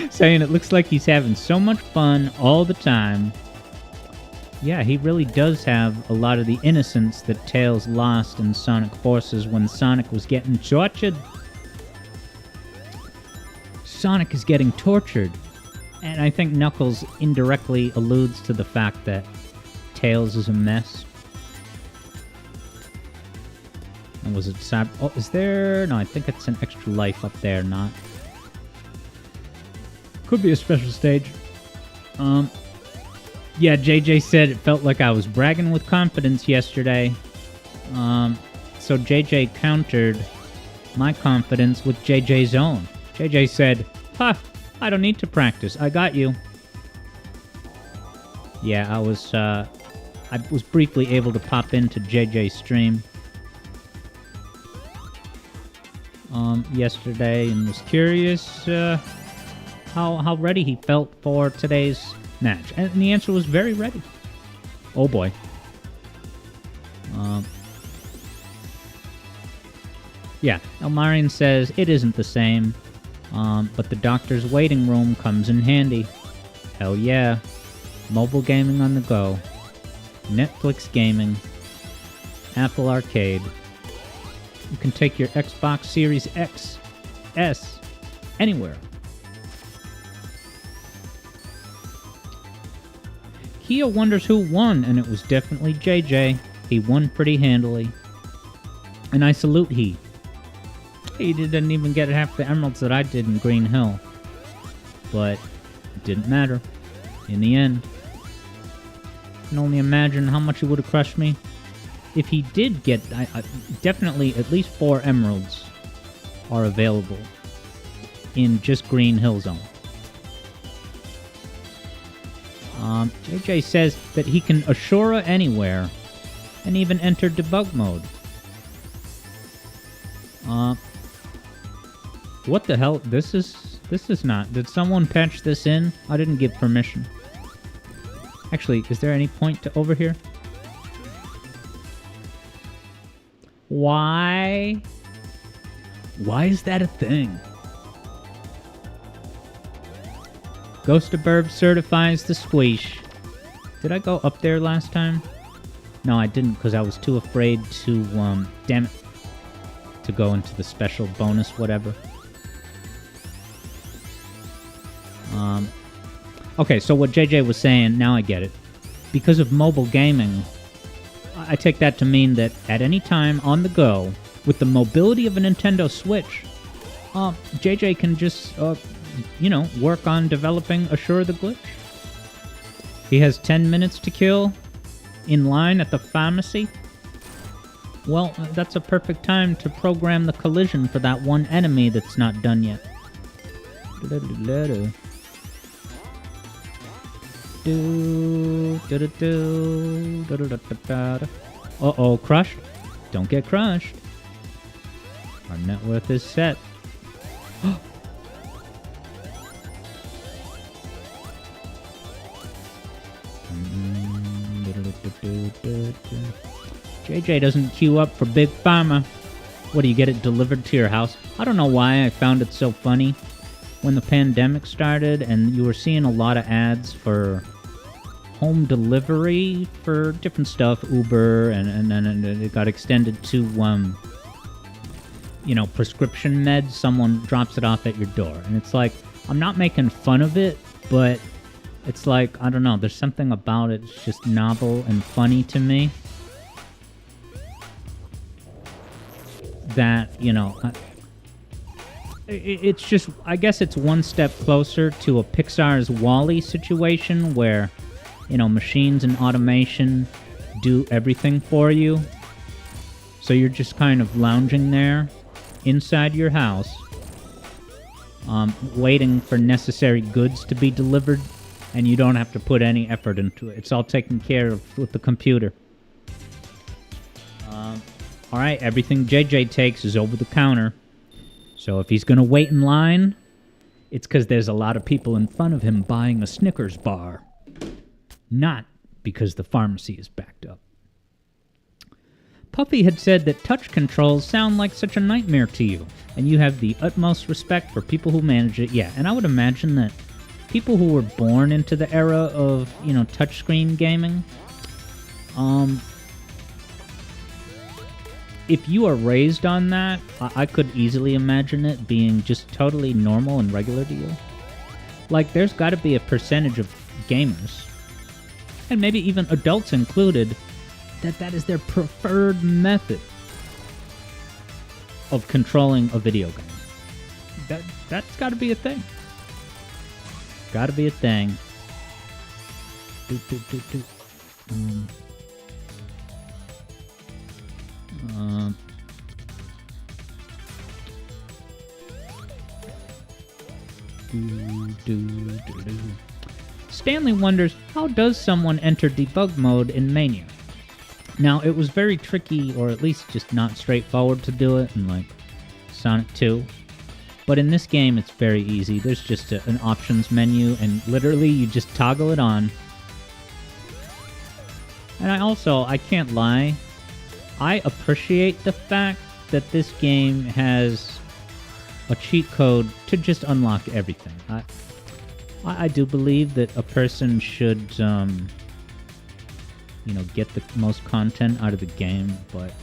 saying it looks like he's having so much fun all the time. Yeah, he really does have a lot of the innocence that Tails lost in Sonic Forces when Sonic was getting tortured. Sonic is getting tortured. And I think Knuckles indirectly alludes to the fact that Tails is a mess. And was it Oh, is there... No, I think it's an extra life up there, not... Could be a special stage. Yeah, JJ said it felt like I was bragging with confidence yesterday. So JJ countered my confidence with JJ's own. JJ said, "Ha, I don't need to practice. I got you." Yeah, I was briefly able to pop into JJ's stream yesterday and was curious how ready he felt for today's match. And the answer was very ready. Oh boy. Yeah, Elmarian says it isn't the same, but the doctor's waiting room comes in handy. Hell yeah. Mobile gaming on the go. Netflix gaming. Apple Arcade. You can take your Xbox Series X, S, anywhere. Kia wonders who won, and it was definitely JJ. He won pretty handily. And I salute he. He didn't even get half the emeralds that I did in Green Hill. But it didn't matter. In the end. I can only imagine how much he would have crushed me. If he did get... definitely at least 4 emeralds are available in just Green Hill Zone. JJ says that he can Ashura anywhere and even enter debug mode. What the hell? This is not... Did someone patch this in? I didn't give permission. Actually, is there any point to over here? Why? Why is that a thing? Ghost of Burb certifies the squeesh. Did I go up there last time? No, I didn't, because I was too afraid to, damn it, to go into the special bonus whatever. Okay, so what JJ was saying, now I get it. Because of mobile gaming, I take that to mean that at any time on the go, with the mobility of a Nintendo Switch, JJ can just, work on developing Assure the Glitch. He has 10 minutes to kill in line at the pharmacy. Well, that's a perfect time to program the collision for that one enemy that's not done yet. Uh-oh, crushed? Don't get crushed. Our net worth is set. JJ doesn't queue up for Big Pharma. What, do you get it delivered to your house? I don't know why I found it so funny when the pandemic started and you were seeing a lot of ads for home delivery for different stuff, Uber, and then it got extended to, prescription meds. Someone drops it off at your door. And it's like, I'm not making fun of it, but it's like, I don't know, there's something about it. It's just novel and funny to me. That, it's just, I guess it's one step closer to a Pixar's WALL-E situation where, machines and automation do everything for you. So you're just kind of lounging there inside your house, waiting for necessary goods to be delivered, and you don't have to put any effort into it. It's all taken care of with the computer. Alright, everything JJ takes is over the counter. So if he's gonna wait in line, it's because there's a lot of people in front of him buying a Snickers bar. Not because the pharmacy is backed up. Puffy had said that touch controls sound like such a nightmare to you, and you have the utmost respect for people who manage it. Yeah, and I would imagine that people who were born into the era of, touchscreen gaming, if you are raised on that, I could easily imagine it being just totally normal and regular to you. Like, there's got to be a percentage of gamers, and maybe even adults included, that is their preferred method of controlling a video game. That's got to be a thing. Got to be a thing. Stanley wonders, how does someone enter debug mode in Mania? Now, it was very tricky, or at least just not straightforward to do it in, like, Sonic 2. But in this game, it's very easy. There's just an options menu, and literally, you just toggle it on. And I can't lie, I appreciate the fact that this game has a cheat code to just unlock everything. I do believe that a person should, get the most content out of the game, but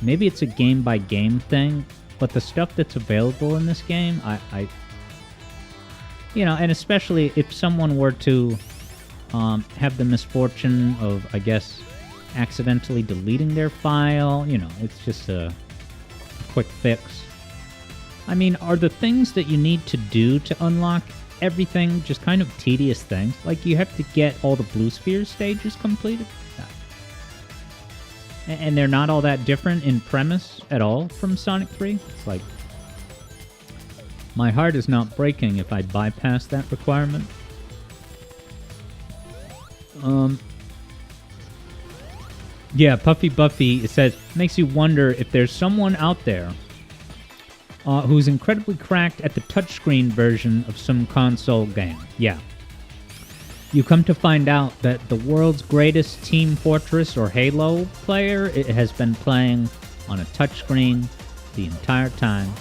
maybe it's a game-by-game thing, but the stuff that's available in this game, and especially if someone were to have the misfortune of, I guess, accidentally deleting their file, it's just a quick fix. I mean, are the things that you need to do to unlock everything just kind of tedious things? Like, you have to get all the blue sphere stages completed? And they're not all that different in premise at all from Sonic 3? It's like, my heart is not breaking if I bypass that requirement. Yeah, Puffy Buffy, it says, makes you wonder if there's someone out there who's incredibly cracked at the touchscreen version of some console game. Yeah. You come to find out that the world's greatest Team Fortress or Halo player has been playing on a touchscreen the entire time.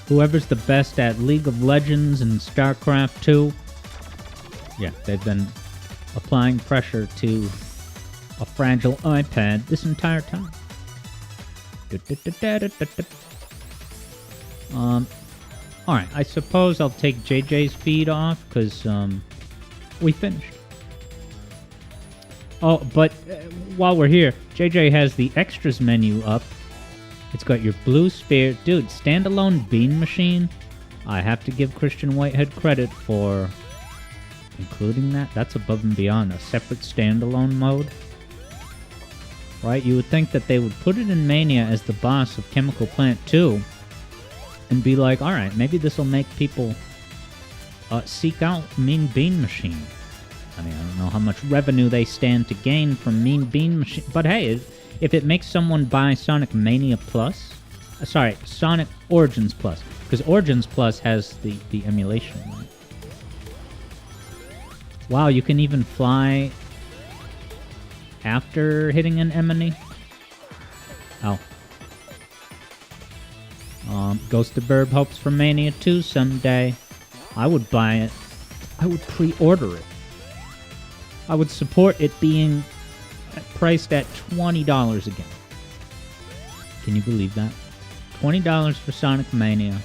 Whoever's the best at League of Legends and StarCraft 2, yeah, they've been applying pressure to a fragile iPad this entire time. Alright, I suppose I'll take JJ's feed off, because, we finished. Oh, but while we're here, JJ has the extras menu up. It's got your blue sphere. Dude, standalone bean machine. I have to give Christian Whitehead credit for including that. That's above and beyond a separate standalone mode. Right? You would think that they would put it in Mania as the boss of Chemical Plant 2 and be like, alright, maybe this will make people seek out Mean Bean Machine. I mean, I don't know how much revenue they stand to gain from Mean Bean Machine, but hey, if it makes someone buy Sonic Mania Plus, Sonic Origins Plus, because Origins Plus has the emulation, right? Wow, you can even fly after hitting an enemy? Oh. Ghost of Burb hopes for Mania 2 someday. I would buy it. I would pre-order it. I would support it being priced at $20 again. Can you believe that? $20 for Sonic Mania,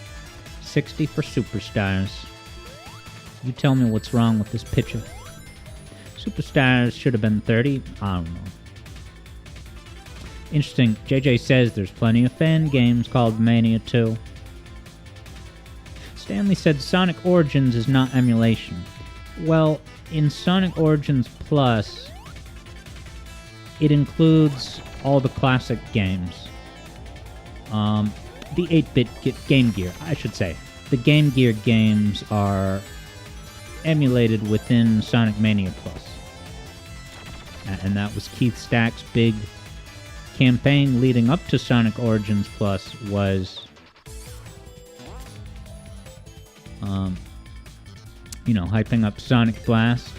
$60 for Superstars. You tell me what's wrong with this picture. Superstars should have been $30. I don't know. Interesting. JJ says there's plenty of fan games called Mania 2. Stanley said Sonic Origins is not emulation. Well, in Sonic Origins Plus, it includes all the classic games. The 8-bit Game Gear, I should say. The Game Gear games are emulated within Sonic Mania Plus. And that was Keith Stack's big campaign leading up to Sonic Origins Plus was, hyping up Sonic Blast.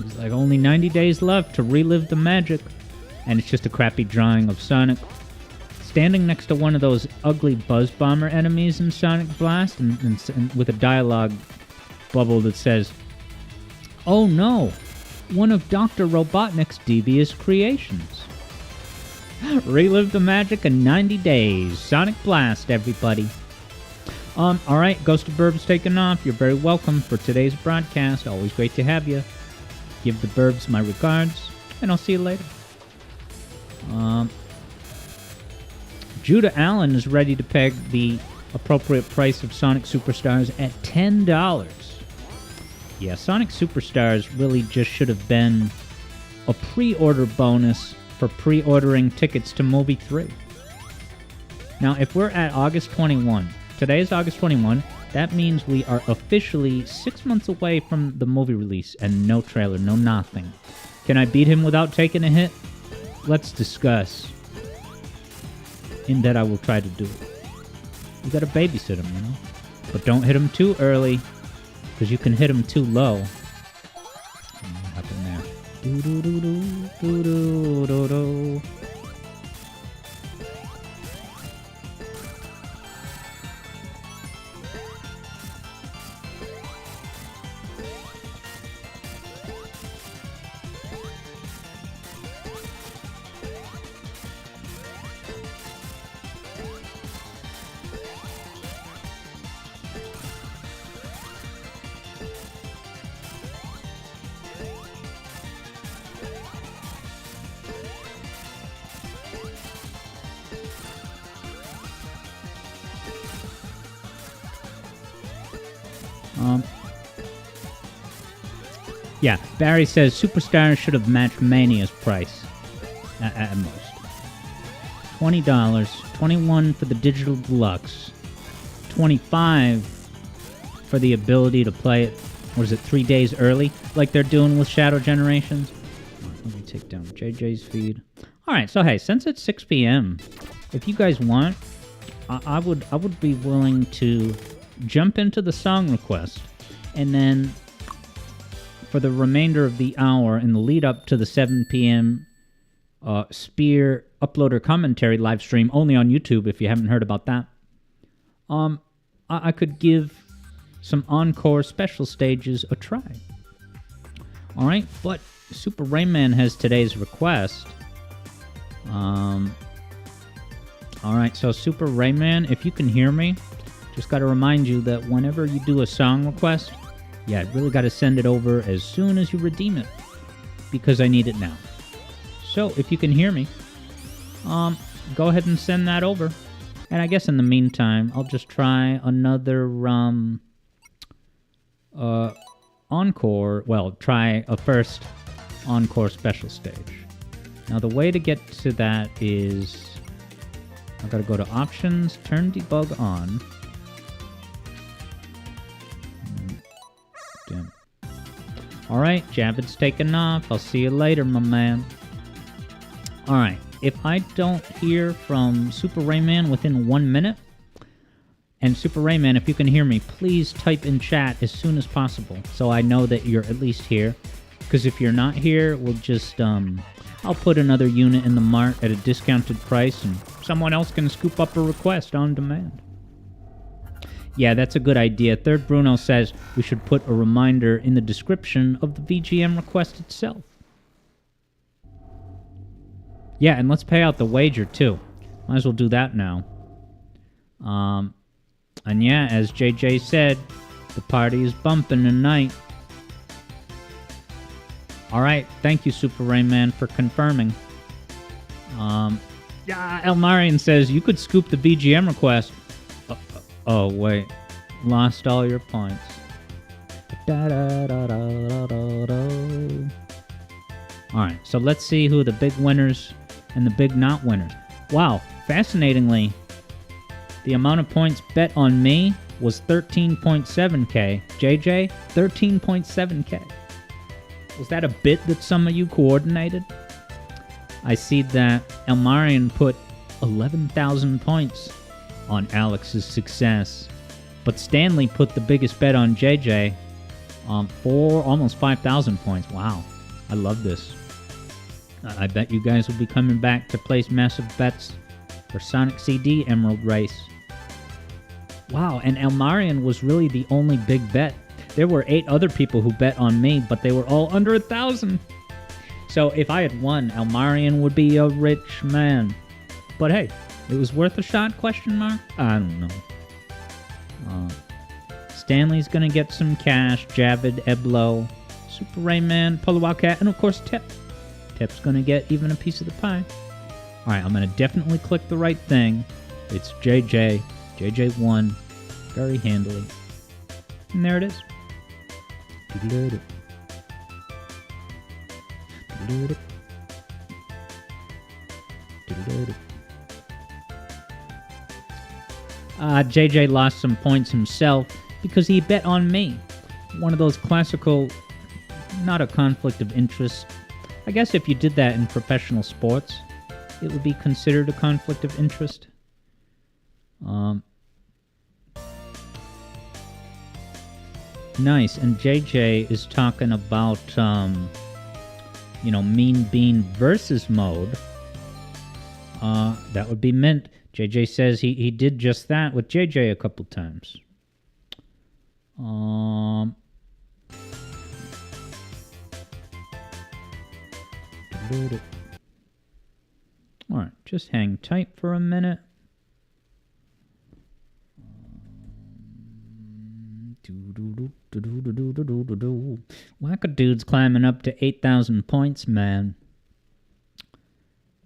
He's like, only 90 days left to relive the magic. And it's just a crappy drawing of Sonic standing next to one of those ugly Buzz Bomber enemies in Sonic Blast, and with a dialogue bubble that says, "Oh no, one of Dr. Robotnik's devious creations. Relive the magic in 90 days. Sonic Blast, everybody." Alright, Ghost of Burb's taken off. You're very welcome for today's broadcast. Always great to have you. Give the Burbs my regards, and I'll see you later. Judah Allen is ready to peg the appropriate price of Sonic Superstars at $10. Yeah, Sonic Superstars really just should have been a pre-order bonus for pre-ordering tickets to Movie 3. Now, if we're at August 21, today is August 21, that means we are officially 6 months away from the movie release, and no trailer, no nothing. Can I beat him without taking a hit? Let's discuss. In that I will try to do it. You gotta babysit him, But don't hit him too early, because you can hit him too low. What happened there? Do-do-do-do-do-do-do-do. Yeah, Barry says Superstars should have matched Mania's price at most. $20, $21 for the digital deluxe, $25 for the ability to play it. What is it, 3 days early, like they're doing with Shadow Generations? Let me take down JJ's feed. All right, so hey, since it's 6 p.m., if you guys want, I would be willing to jump into the song request, and then for the remainder of the hour in the lead up to the 7 p.m. Spear uploader commentary live stream only on YouTube, if you haven't heard about that, I could give some encore special stages a try. All right, but Super Rayman has today's request. All right, so Super Rayman, if you can hear me, just got to remind you that whenever you do a song request, yeah, really got to send it over as soon as you redeem it, because I need it now. So if you can hear me, go ahead and send that over. And I guess in the meantime, I'll just try another encore. Well, try a first encore special stage. Now the way to get to that is I've got to go to Options, turn debug on. Damn. All right, Javid's taking off. I'll see you later, my man. All right, if I don't hear from Super Rayman within 1 minute, and Super Rayman, if you can hear me, please type in chat as soon as possible so I know that you're at least here. Because if you're not here, we'll just, I'll put another unit in the mart at a discounted price and someone else can scoop up a request on demand. Yeah, that's a good idea. Third Bruno says we should put a reminder in the description of the VGM request itself. Yeah, and let's pay out the wager, too. Might as well do that now. And yeah, as JJ said, the party is bumping tonight. Alright, thank you, Super Rayman, for confirming. Yeah, Elmarian says you could scoop the VGM request. Oh, wait. Lost all your points. Alright, so let's see who the big winners and the big not winners. Wow, fascinatingly, the amount of points bet on me was 13.7k. JJ, 13.7k. Was that a bit that some of you coordinated? I see that Elmarian put 11,000 points on Alex's success, but Stanley put the biggest bet on JJ for almost 5,000 points. Wow, I love this. I bet you guys will be coming back to place massive bets for Sonic CD Emerald Race. Wow, and Elmarian was really the only big bet. There were 8 other people who bet on me, but they were all under 1,000. So if I had won, Elmarian would be a rich man. But hey, it was worth a shot, question mark? I don't know. Stanley's gonna get some cash, Javid, Eblo, Super Rayman, Polo Wildcat, and of course Tip. Tip's gonna get even a piece of the pie. Alright, I'm gonna definitely click the right thing. It's JJ. JJ won very handily. And there it is. JJ lost some points himself because he bet on me. One of those classical, not a conflict of interest. I guess if you did that in professional sports, it would be considered a conflict of interest. Nice, and JJ is talking about Mean Bean versus mode, that would be Mint. JJ says he did just that with JJ a couple times. Alright, just hang tight for a minute. Wackadude's climbing up to 8,000 points, man.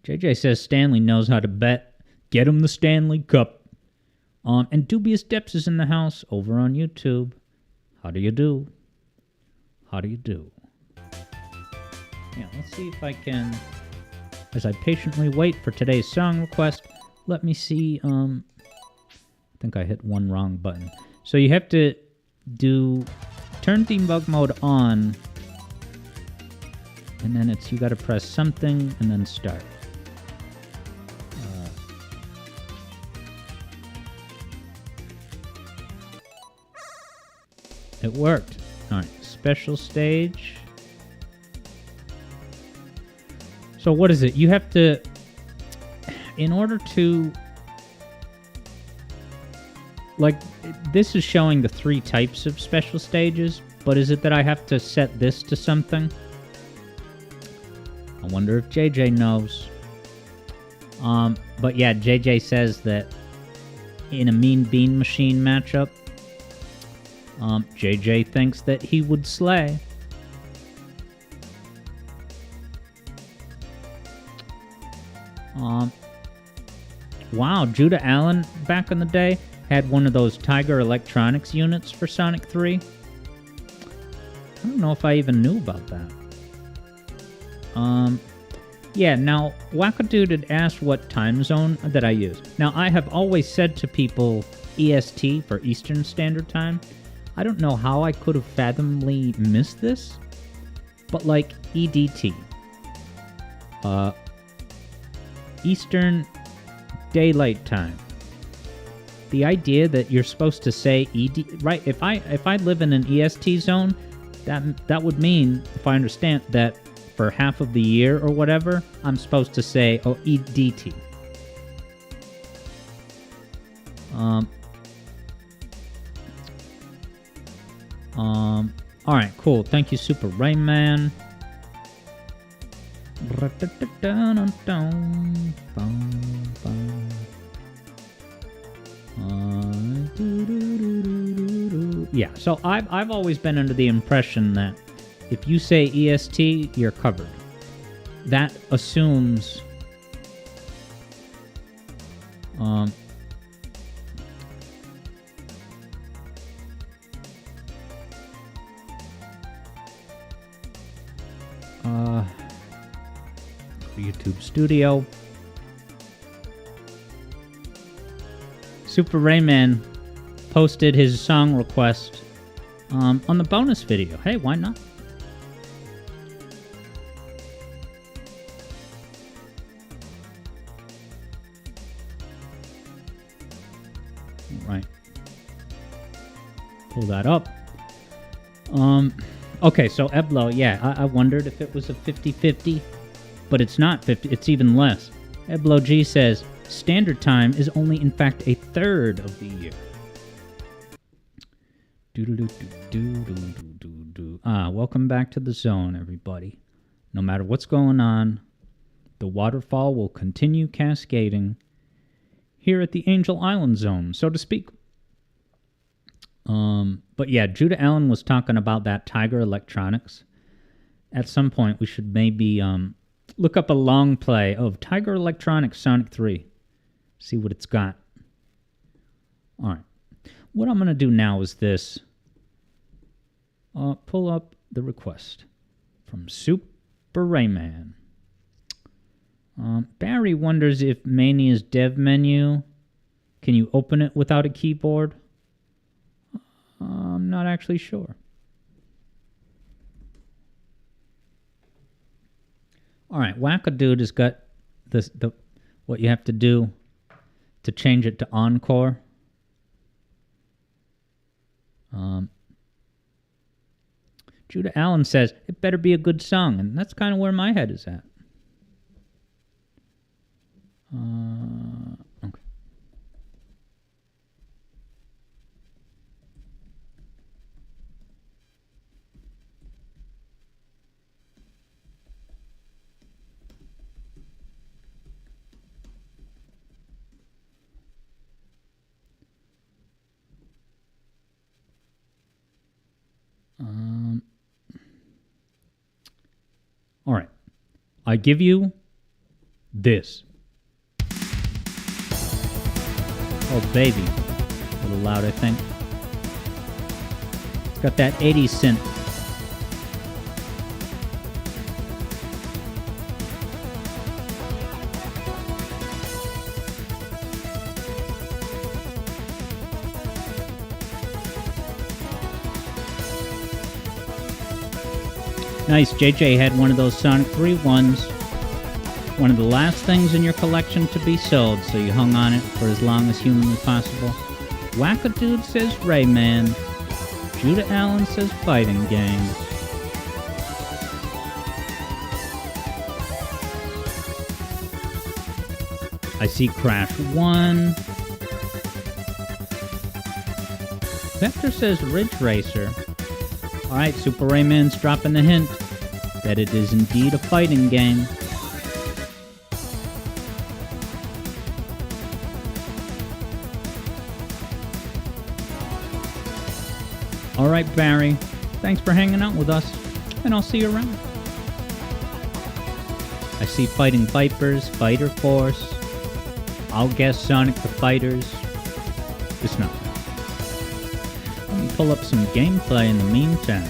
JJ says Stanley knows how to bet. Get him the Stanley Cup. And Dubious Depths is in the house over on YouTube. How do you do? How do you do? Yeah, let's see if I can, as I patiently wait for today's song request, let me see, I think I hit one wrong button. So you have to turn debug mode on, and then you gotta press something and then start. It worked. Alright, special stage. So what is it? You have to, in order to, this is showing the 3 types of special stages, but is it that I have to set this to something? I wonder if JJ knows. But yeah, JJ says that in a Mean Bean Machine matchup, JJ thinks that he would slay. Wow, Judah Allen back in the day had one of those Tiger Electronics units for Sonic 3. I don't know if I even knew about that. Yeah, now, Wackadude had asked what time zone that I use. Now, I have always said to people EST for Eastern Standard Time. I don't know how I could have fathomably missed this, but like EDT. Eastern Daylight Time. The idea that you're supposed to say right? If I live in an EST zone, that would mean, if I understand, that for half of the year or whatever, I'm supposed to say EDT. All right, cool. Thank you, Super Rayman. Yeah, so I've always been under the impression that if you say EST, you're covered. That assumes YouTube Studio. Super Rayman posted his song request on the bonus video. Hey, why not? Right. Pull that up. Okay, so Eblo, yeah, I wondered if it was a 50-50, but it's not 50, it's even less. Eblo G says, Standard Time is only, in fact, a third of the year. Welcome back to the zone, everybody. No matter what's going on, the waterfall will continue cascading here at the Angel Island Zone, so to speak. But yeah, Judah Allen was talking about that Tiger Electronics. At some point, we should maybe look up a long play of Tiger Electronics Sonic 3. See what it's got. All right. What I'm going to do now is this. Pull up the request from Super Rayman. Barry wonders if Mania's dev menu, can you open it without a keyboard? I'm not actually sure. All right, Wackadude has got the what you have to do to change it to Encore. Judah Allen says, it better be a good song, and that's kind of where my head is at. Okay. All right. I give you this. Oh, baby. A little loud, I think. It's got that 80s synth. Nice. JJ had one of those Sonic 3 ones. One of the last things in your collection to be sold, so you hung on it for as long as humanly possible. Wackadude says Rayman. Judah Allen says fighting games. I see Crash 1. Vector says Ridge Racer. Alright, Super Rayman's dropping the hint that it is indeed a fighting game. Alright, Barry, thanks for hanging out with us, and I'll see you around. I see Fighting Vipers, Fighter Force. I'll guess Sonic the Fighters. It's not. Let me pull up some gameplay in the meantime.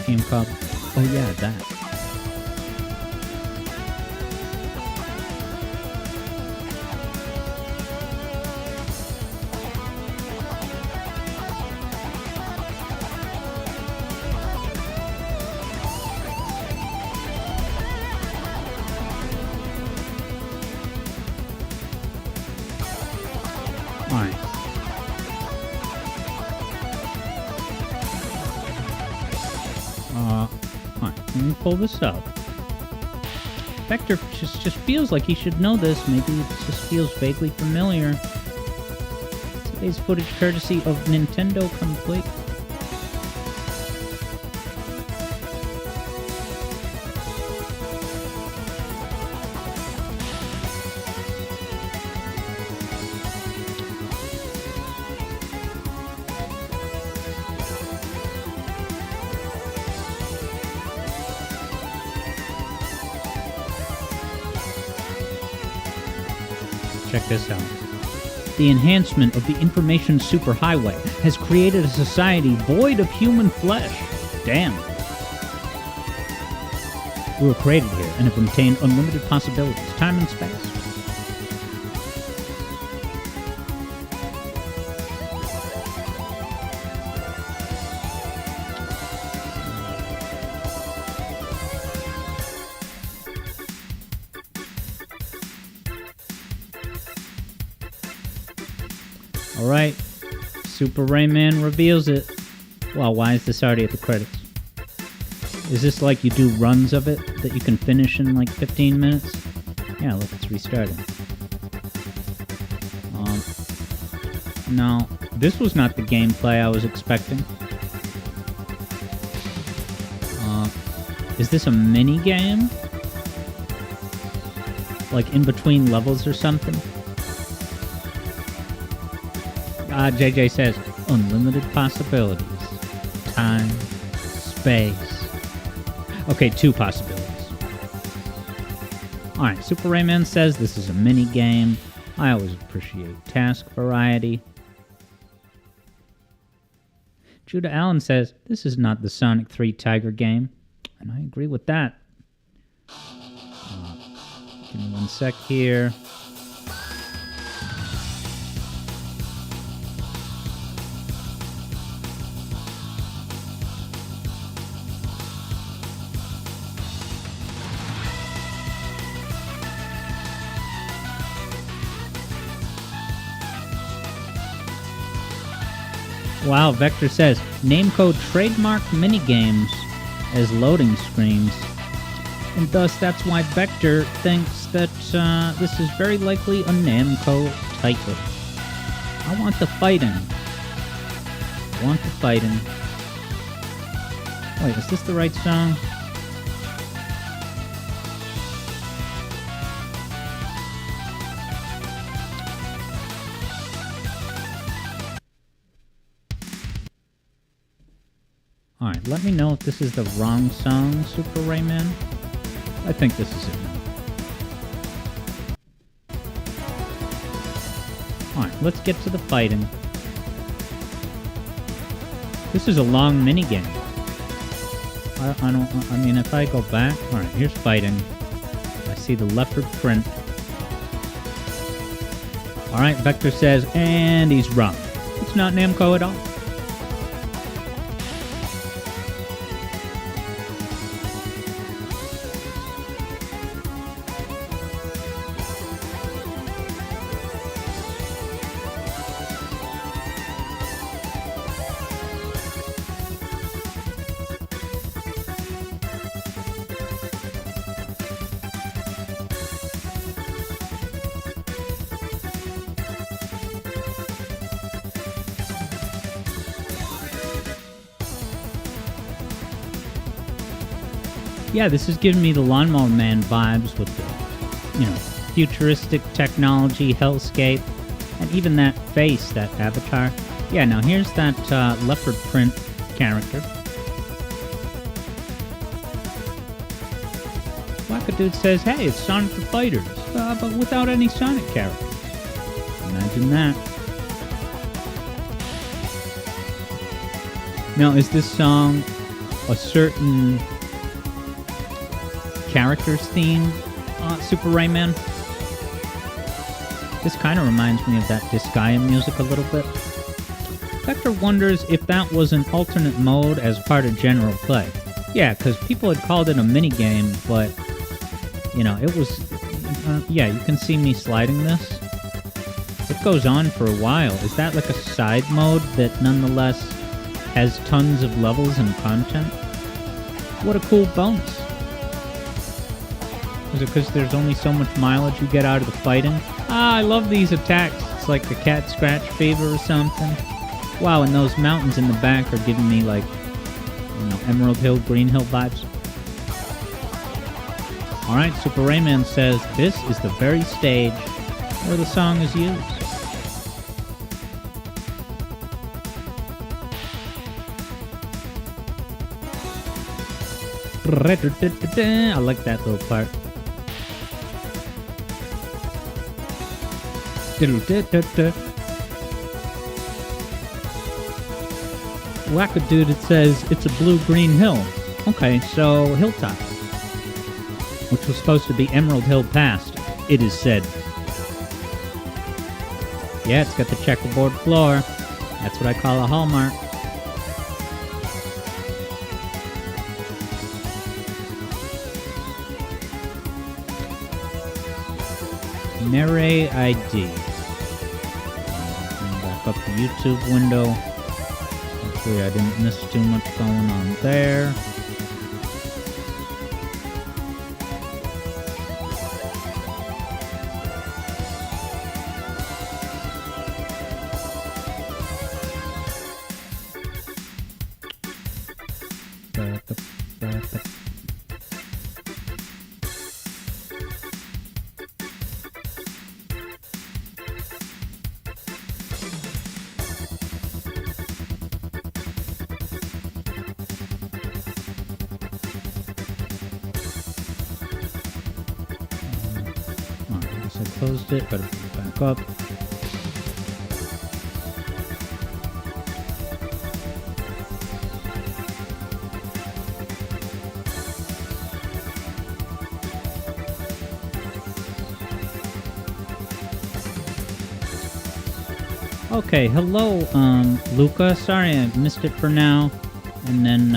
Game called? Oh yeah, that. All right. Alright, let me pull this up. Vector just feels like he should know this. Maybe it just feels vaguely familiar. Today's footage courtesy of Nintendo Complete. Check this out. The enhancement of the information superhighway has created a society void of human flesh. Damn. We were created here and have obtained unlimited possibilities, time and space. Alright, Super Rayman reveals it. Wow, why is this already at the credits? Is this like you do runs of it that you can finish in like 15 minutes? Yeah, look, it's restarting. No, this was not the gameplay I was expecting. Is this a mini game? Like in between levels or something? JJ says, unlimited possibilities. Time, space. Okay, 2 possibilities. Alright, Super Rayman says this is a mini game. I always appreciate task variety. Judah Allen says, this is not the Sonic 3 Tiger game. And I agree with that. Give me 1 sec here. Wow, Vector says, Namco trademarked minigames as loading screens. And thus, that's why Vector thinks that this is very likely a Namco title. I want the fighting. I want the fighting. Wait, is this the right song? Alright, let me know if this is the wrong song, Super Rayman. I think this is it now. Alright, let's get to the fighting. This is a long minigame. I mean, if I go back... Alright, here's fighting. I see the leopard print. Alright, Vector says, and he's wrong. It's not Namco at all. Yeah, this is giving me the Lawnmower Man vibes with the, futuristic technology, hellscape, and even that face, that avatar. Yeah, now here's that leopard print character. Wackadude says, hey, it's Sonic the Fighters, but without any Sonic characters. Imagine that. Now, is this song a certain character's theme, Super Rayman? This kind of reminds me of that Disgaea music a little bit. Vector wonders if that was an alternate mode as part of general play. Yeah, because people had called it a minigame, but, it was... yeah, you can see me sliding this. It goes on for a while. Is that like a side mode that nonetheless has tons of levels and content? What a cool bonus. Is it because there's only so much mileage you get out of the fighting? Ah, I love these attacks. It's like the cat scratch fever or something. Wow, and those mountains in the back are giving me like, Emerald Hill, Green Hill vibes. Alright, Super Rayman says, this is the very stage where the song is used. I like that little part. Wackadude, it says it's a blue-green hill. Okay, so hilltop. Which was supposed to be Emerald Hill Pass, it is said. Yeah, it's got the checkerboard floor. That's what I call a hallmark. Nere ID. Back up the YouTube window. Hopefully I didn't miss too much going on there. Closed it, gotta put it back up. Okay, hello, Luca. Sorry I missed it for now. And then,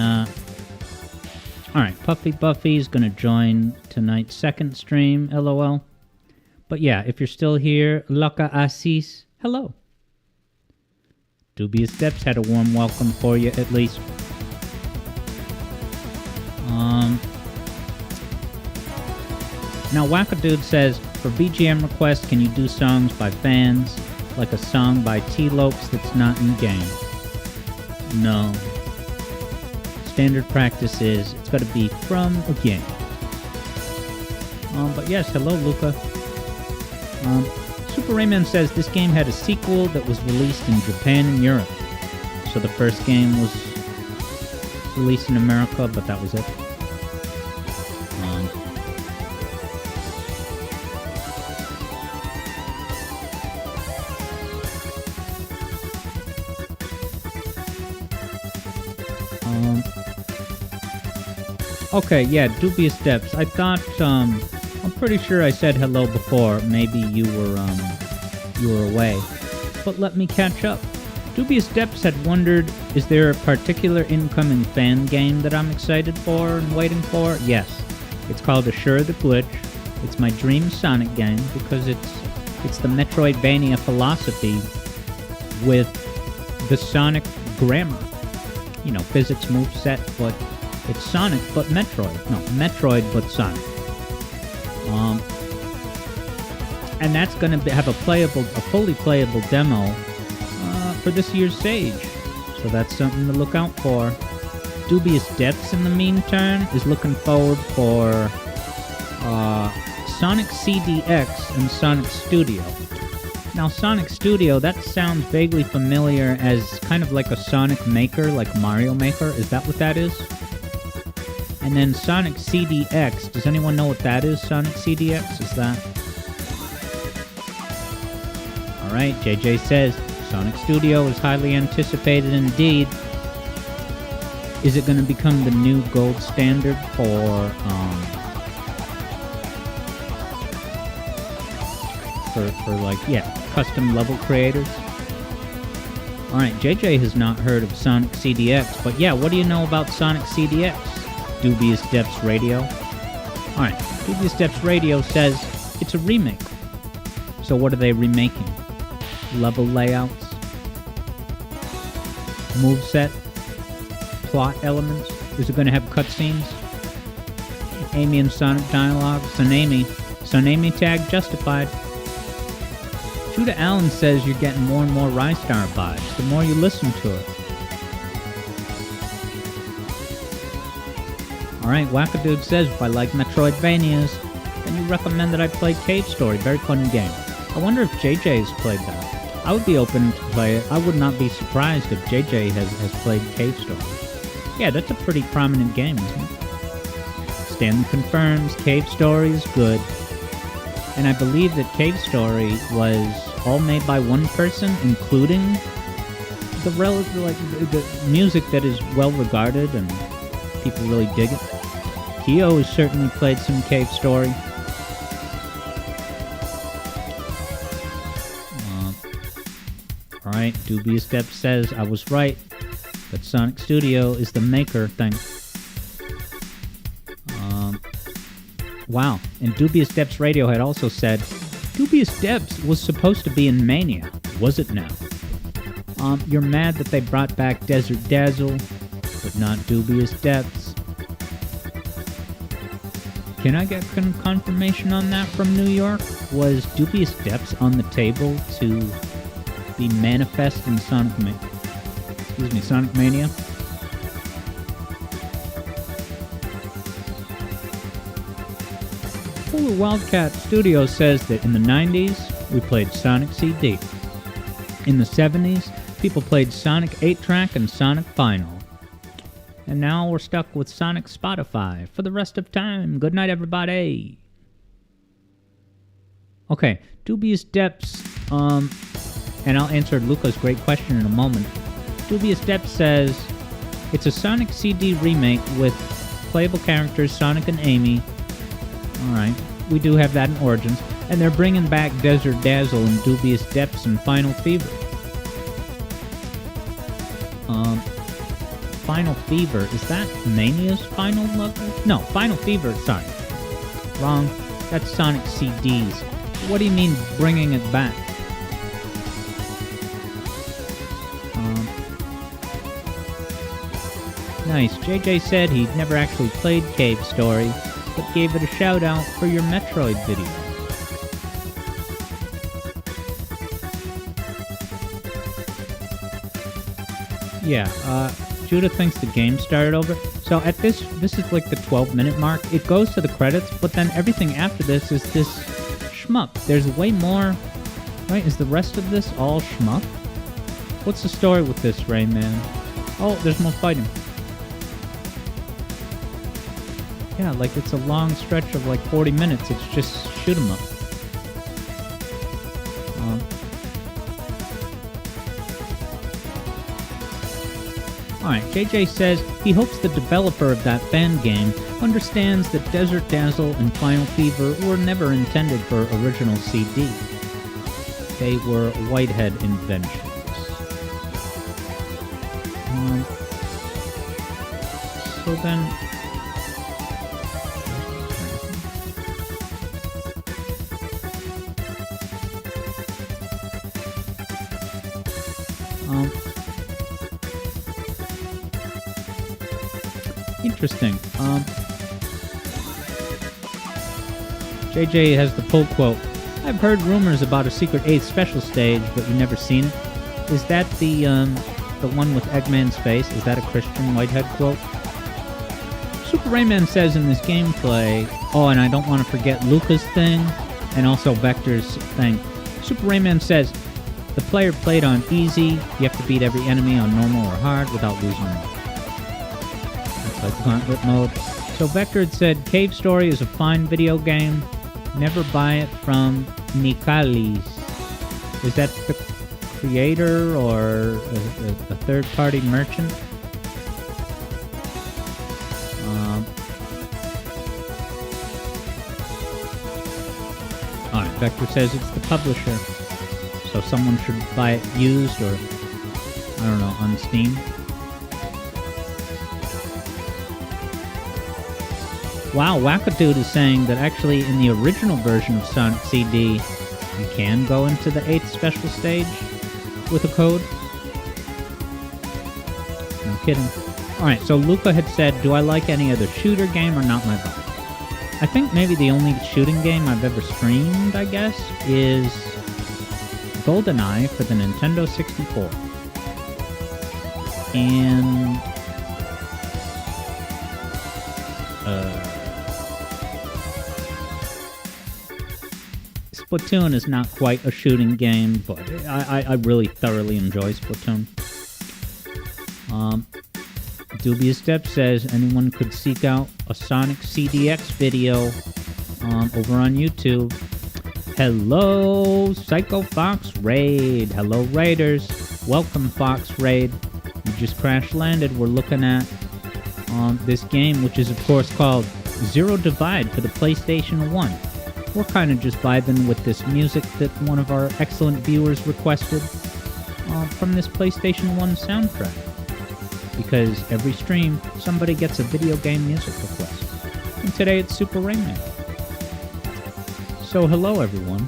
alright, Puffy Buffy's gonna join tonight's second stream, LOL. But yeah, if you're still here, Laka Asis, hello. Dubious Depths had a warm welcome for you, at least. Now, Wackadude says, for BGM requests, can you do songs by fans? Like a song by T-Lopes that's not in game? No. Standard practice is, it's gotta be from a game. But yes, hello, Luca. Super Rayman says this game had a sequel that was released in Japan and Europe. So the first game was released in America, but that was it. Okay, yeah, Dubious Depths. I thought, I'm pretty sure I said hello before. Maybe you were away. But let me catch up. Dubious Depths had wondered, is there a particular incoming fan game that I'm excited for and waiting for? Yes. It's called Assure the Glitch. It's my dream Sonic game because it's the Metroidvania philosophy with the Sonic grammar. You know, physics, moveset, but it's Sonic but Metroid. No, Metroid but Sonic. And that's going to have a fully playable demo for this year's Sage. So that's something to look out for. Dubious Depths, in the meantime, is looking forward for Sonic CDX and Sonic Studio. Now, Sonic Studio, that sounds vaguely familiar as kind of like a Sonic Maker, like Mario Maker. Is that what that is? And then Sonic CDX, does anyone know what that is, Sonic CDX? Is that... Alright, JJ says, Sonic Studio is highly anticipated indeed. Is it going to become the new gold standard for like, yeah, custom level creators? Alright, JJ has not heard of Sonic CDX, but yeah, what do you know about Sonic CDX? Dubious Depths Radio. Alright, Dubious Depths Radio says it's a remake. So what are they remaking? Level layouts? Moveset? Plot elements? Is it going to have cutscenes? Amy and Sonic dialogue? Sonami tag justified. Judah Allen says you're getting more and more Rystar vibes the more you listen to it. Alright, Wackadude says if I like Metroidvanias, then you recommend that I play Cave Story. Very fun game. I wonder if JJ has played that. I would be open to play it. I would not be surprised if JJ has played Cave Story. Yeah, that's a pretty prominent game, isn't it? Stanley confirms Cave Story is good. And I believe that Cave Story was all made by one person, including the music that is well regarded and people really dig it. Kyo has certainly played some Cave Story. Alright, Dubious Depth says I was right, that Sonic Studio is the maker thing. Wow, and Dubious Depths Radio had also said, Dubious Depths was supposed to be in Mania, was it now? You're mad that they brought back Desert Dazzle, but not Dubious Depths. Can I get confirmation on that from New York? Was Dubious Depths on the table to be manifest in Sonic Mania? Hulu Wildcat Studios says that in the 90s, we played Sonic CD. In the 70s, people played Sonic 8-track and Sonic Final. And now we're stuck with Sonic Spotify for the rest of time. Good night, everybody. Okay, Dubious Depths, and I'll answer Luca's great question in a moment. Dubious Depths says, it's a Sonic CD remake with playable characters Sonic and Amy. Alright, we do have that in Origins. And they're bringing back Desert Dazzle and Dubious Depths and Final Fever. Final Fever. Is that Mania's final level? No, Final Fever, sorry. Wrong. That's Sonic CDs. What do you mean bringing it back? Nice. JJ said he'd never actually played Cave Story, but gave it a shout out for your Metroid video. Yeah, Judah thinks the game started over. So at this is like the 12-minute mark. It goes to the credits, but then everything after this is this shmup. There's way more. Right? Is the rest of this all shmup? What's the story with this, Rayman? Oh, there's more fighting. Yeah, like it's a long stretch of like 40 minutes. It's just shoot 'em up. Alright, JJ says he hopes the developer of that fan game understands that Desert Dazzle and Final Fever were never intended for original CD. They were Whitehead inventions. So then... Interesting. JJ has the pull quote. I've heard rumors about a secret 8th special stage, but you've never seen it. Is that the one with Eggman's face? Is that a Christian Whitehead quote? Super Rayman says in this gameplay, oh, and I don't want to forget Luca's thing, and also Vector's thing. Super Rayman says, the player played on easy, you have to beat every enemy on normal or hard without losing them. Like Gauntlet mode. So Vector had said, Cave Story is a fine video game. Never buy it from Nicalis. Is that the creator or a third-party merchant? Alright, Vector says it's the publisher. So someone should buy it used or, I don't know, on Steam. Wow, Wackadude is saying that actually in the original version of Sonic CD, you can go into the 8th special stage with a code. No kidding. Alright, so Luca had said, do I like any other shooter game or not my vibe? I think maybe the only shooting game I've ever streamed, I guess, is GoldenEye for the Nintendo 64. And... Splatoon is not quite a shooting game, but I really thoroughly enjoy Splatoon. Dubious Step says anyone could seek out a Sonic CDX video over on YouTube. Hello, Psycho Fox Raid. Hello, Raiders. Welcome, Fox Raid. You just crash landed. We're looking at this game, which is of course called Zero Divide for the PlayStation 1. We're kind of just vibing with this music that one of our excellent viewers requested from this PlayStation 1 soundtrack. Because every stream, somebody gets a video game music request. And today it's Super Rayman. So hello everyone.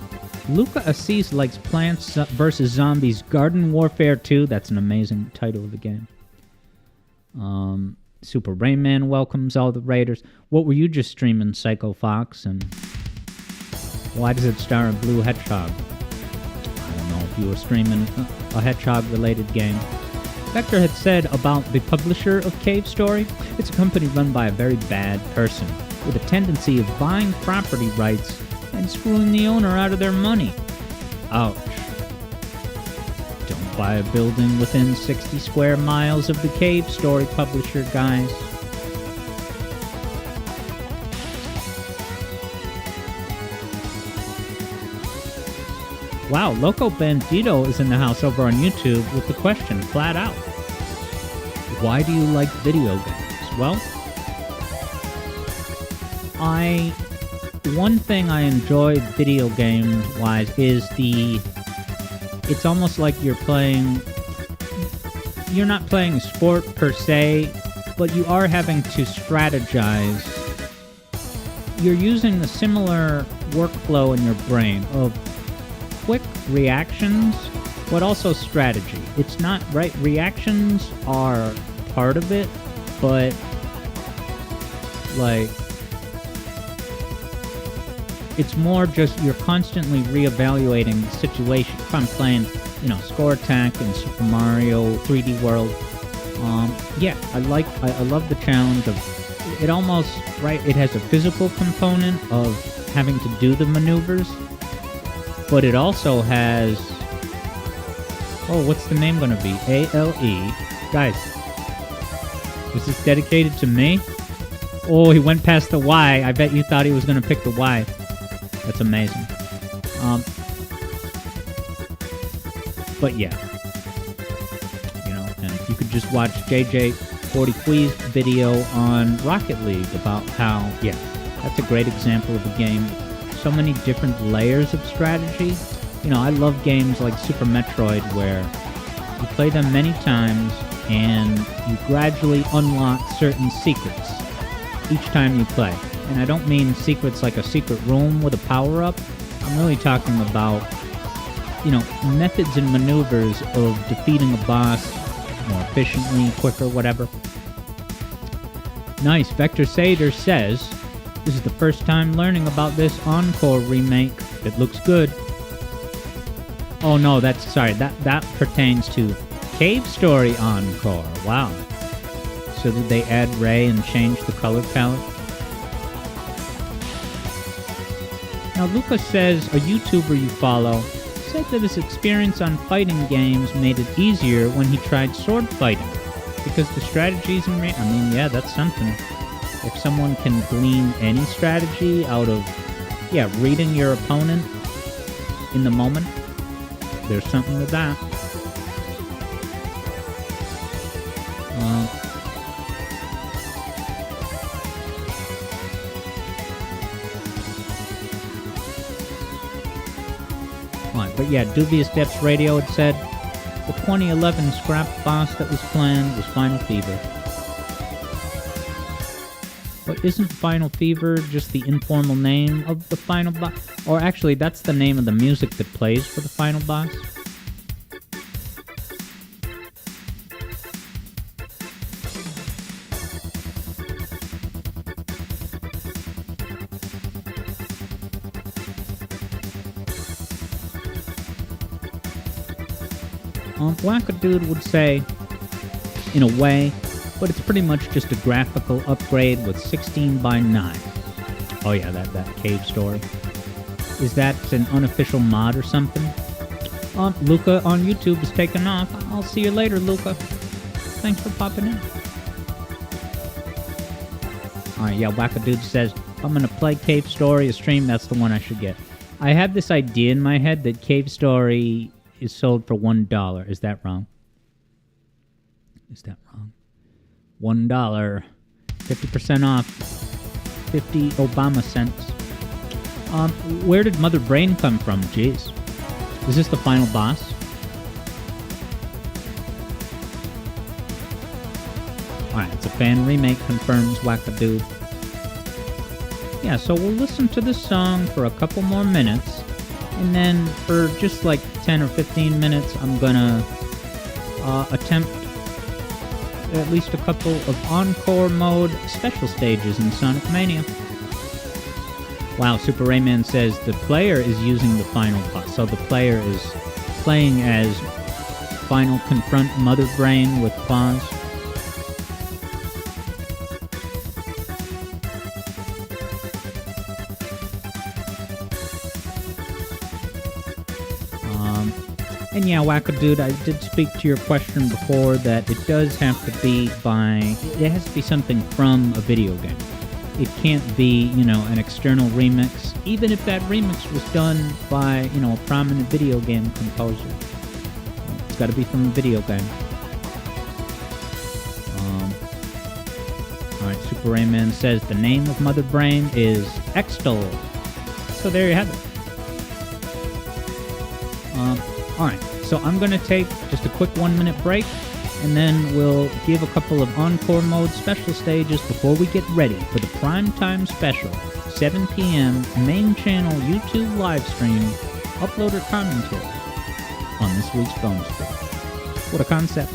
Luca Assis likes Plants vs. Zombies Garden Warfare 2. That's an amazing title of the game. Super Rayman welcomes all the Raiders. What were you just streaming, Psycho Fox? And why does it star a blue hedgehog? I don't know if you were streaming a hedgehog-related game. Vector had said about the publisher of Cave Story, it's a company run by a very bad person, with a tendency of buying property rights and screwing the owner out of their money. Ouch. Don't buy a building within 60 square miles of the Cave Story publisher, guys. Wow, Loco Bandito is in the house over on YouTube with the question, flat out. Why do you like video games? Well, one thing I enjoy video game-wise is it's almost like you're playing, you're not playing a sport per se, but you are having to strategize. You're using the similar workflow in your brain of quick reactions, but also strategy. It's not, right? Reactions are part of it, but like, it's more just you're constantly reevaluating the situation. If I'm playing, Score Attack in Super Mario 3D World, yeah, I love the challenge of it. Almost, right, it has a physical component of having to do the maneuvers, but it also has, what's the name gonna be? ALE. Guys, is this dedicated to me? Oh, he went past the Y. I bet you thought he was gonna pick the Y. That's amazing. But yeah, and you could just watch JJ40Quee's video on Rocket League about how, that's a great example of a game. So many different layers of strategy. I love games like Super Metroid where you play them many times and you gradually unlock certain secrets each time you play. And I don't mean secrets like a secret room with a power-up. I'm really talking about, methods and maneuvers of defeating a boss more efficiently, quicker, whatever. Nice. Vector Sader says, this is the first time learning about this Encore remake. It looks good. Oh no, that pertains to Cave Story Encore. Wow. So did they add Ray and change the color palette? Now, Lucas says a YouTuber you follow said that his experience on fighting games made it easier when he tried sword fighting, because the strategies in that's something. If someone can glean any strategy out of, reading your opponent in the moment, there's something to that. But yeah, Dubious Depths Radio had said the 2011 scrap boss that was planned was Final Fever. But isn't Final Fever just the informal name of the final boss? Or actually, that's the name of the music that plays for the final boss? Wackadude would say, in a way, but it's pretty much just a graphical upgrade with 16:9. Oh yeah, that cave story. Is that an unofficial mod or something? Luca on YouTube is taking off. I'll see you later, Luca. Thanks for popping in. Alright, yeah, Wackadude says, if I'm gonna play Cave Story, a stream, that's the one I should get. I have this idea in my head that Cave Story is sold for $1. Is that wrong? $1. 50% off. 50 Obama cents. Where did Mother Brain come from? Jeez. Is this the final boss? Alright, it's a fan remake, confirms Wackadude. Yeah, so we'll listen to this song for a couple more minutes. And then for just like 10 or 15 minutes, I'm gonna attempt at least a couple of Encore mode special stages in Sonic Mania. Wow, Super Rayman says the player is using the final boss. So the player is playing as Final Confront Mother Brain with claws. And yeah, Wackadude, I did speak to your question before that it does have to be it has to be something from a video game. It can't be, an external remix, even if that remix was done by, a prominent video game composer. It's got to be from a video game. Alright, Super Rayman says the name of Mother Brain is Extol. So there you have it. Alright, so I'm going to take just a quick 1-minute break, and then we'll give a couple of encore mode special stages before we get ready for the primetime special, 7 p.m. main channel YouTube live stream, uploader commentary on this week's bonus video. What a concept.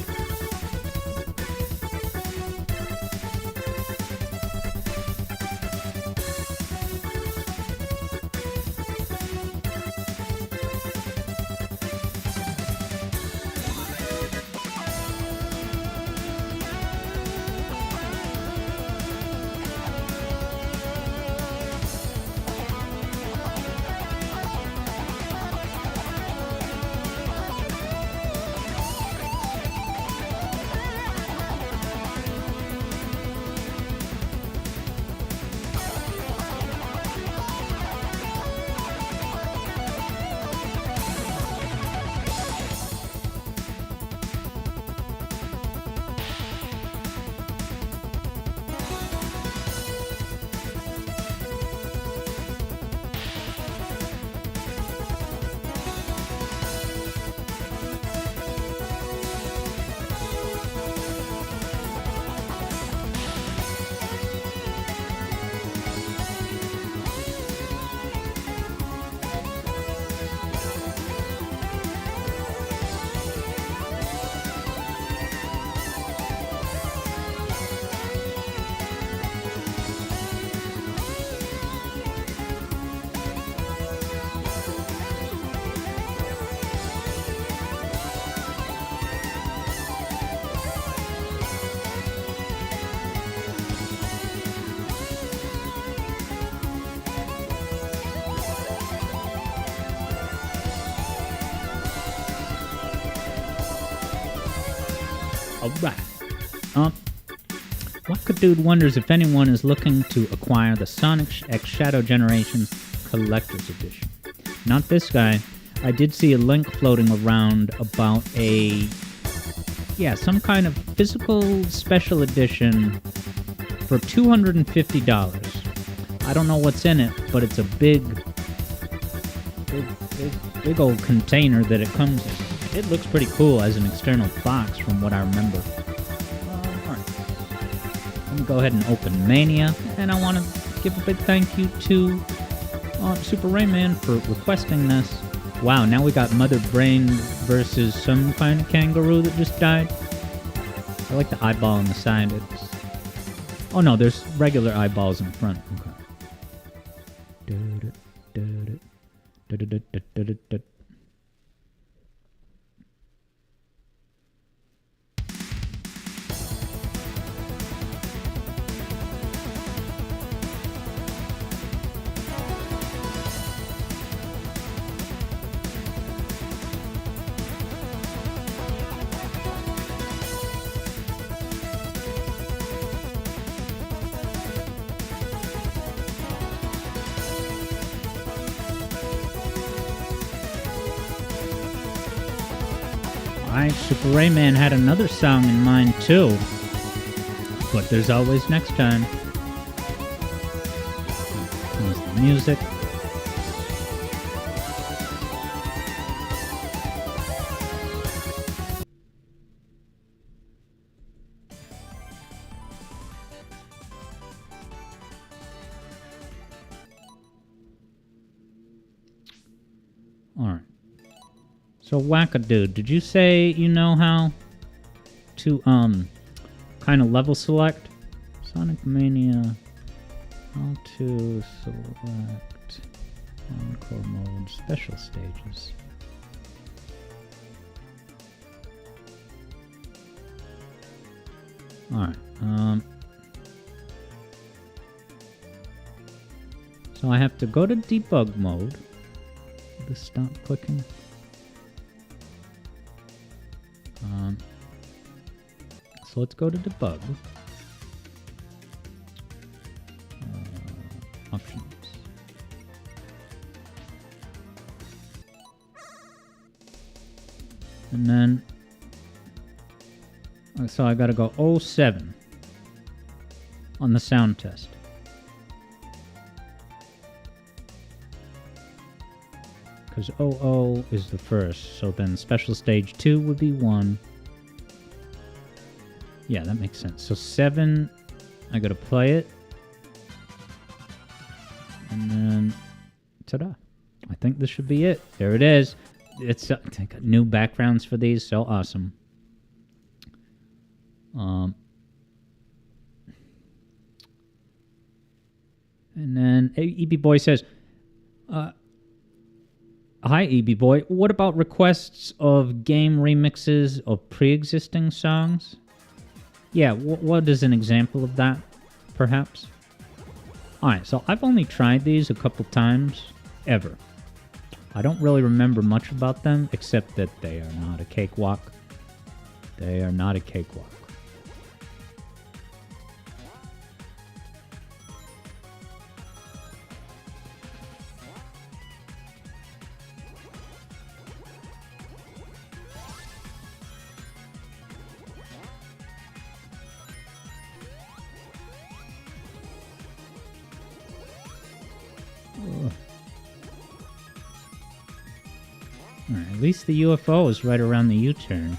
Alright. Wackadude wonders if anyone is looking to acquire the Sonic X Shadow Generations Collector's Edition. Not this guy. I did see a link floating around about some kind of physical special edition for $250. I don't know what's in it, but it's a big old container that it comes in. It looks pretty cool as an external box from what I remember. Alright. Let me go ahead and open Mania, and I want to give a big thank you to Super Rayman for requesting this. Wow, now we got Mother Brain versus some kind of kangaroo that just died. I like the eyeball on the side. Oh no, there's regular eyeballs in front. Okay. Alright, Super Rayman had another song in mind too. But there's always next time. Here's the music. Alright. So, Wackadude, did you say you know how to, kind of level select? Sonic Mania, how to select Encore Mode Special Stages. Alright, so I have to go to debug mode. Just stop clicking. So let's go to debug. Options. And then, so I gotta go 07 on the sound test. Because 00 is the first, so then special stage 2 would be 1. Yeah, that makes sense. So 7, I gotta play it. And then, ta-da. I think this should be it. There it is. It's got new backgrounds for these. So awesome. And then EB Boy says, hi, EB Boy. What about requests of game remixes of pre-existing songs? Yeah, what is an example of that, perhaps? Alright, so I've only tried these a couple times, ever. I don't really remember much about them, except that they are not a cakewalk. They are not a cakewalk. Alright, at least the UFO is right around the U-turn.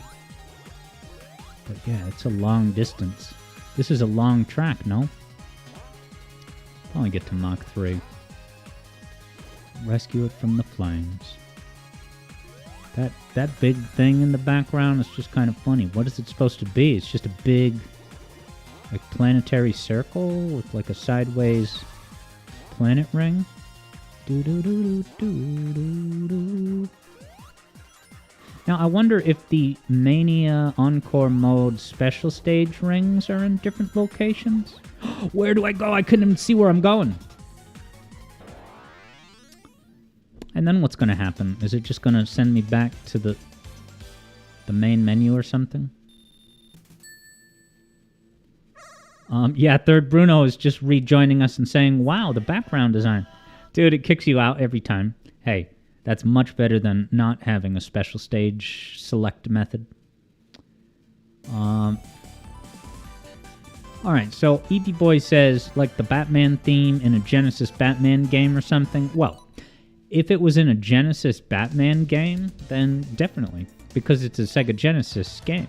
But yeah, it's a long distance. This is a long track, no? Probably get to Mach 3. Rescue it from the flames. That big thing in the background is just kind of funny. What is it supposed to be? It's just a big, like, planetary circle with, like, a sideways planet ring? Do-do-do-do-do-do-do. Now, I wonder if the Mania Encore Mode special stage rings are in different locations? Where do I go? I couldn't even see where I'm going. And then what's going to happen? Is it just going to send me back to the main menu or something? Yeah, Third Bruno is just rejoining us and saying, wow, the background design. Dude, it kicks you out every time. Hey, that's much better than not having a special stage select method. Alright, so EB Boy says, like the Batman theme in a Genesis Batman game or something. Well, if it was in a Genesis Batman game, then definitely. Because it's a Sega Genesis game.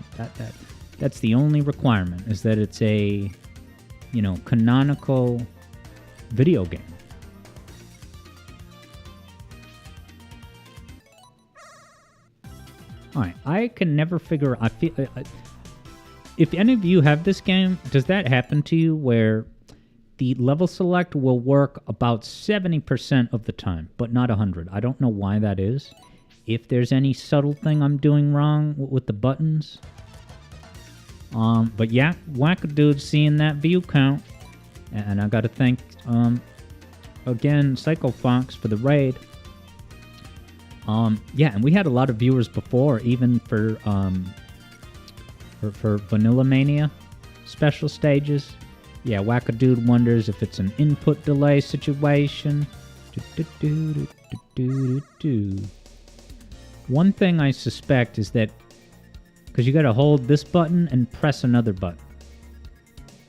That's the only requirement, is that it's a, canonical video game. Alright, I can never figure... if any of you have this game, does that happen to you where the level select will work about 70% of the time, but not 100? I don't know why that is. If there's any subtle thing I'm doing wrong with the buttons. But yeah, Wackadude seeing that view count. And I gotta thank, again, Psycho Fox for the raid. Yeah, and we had a lot of viewers before, even for Vanilla Mania special stages. Yeah, Wackadude wonders if it's an input delay situation. One thing I suspect is that, because you gotta hold this button and press another button.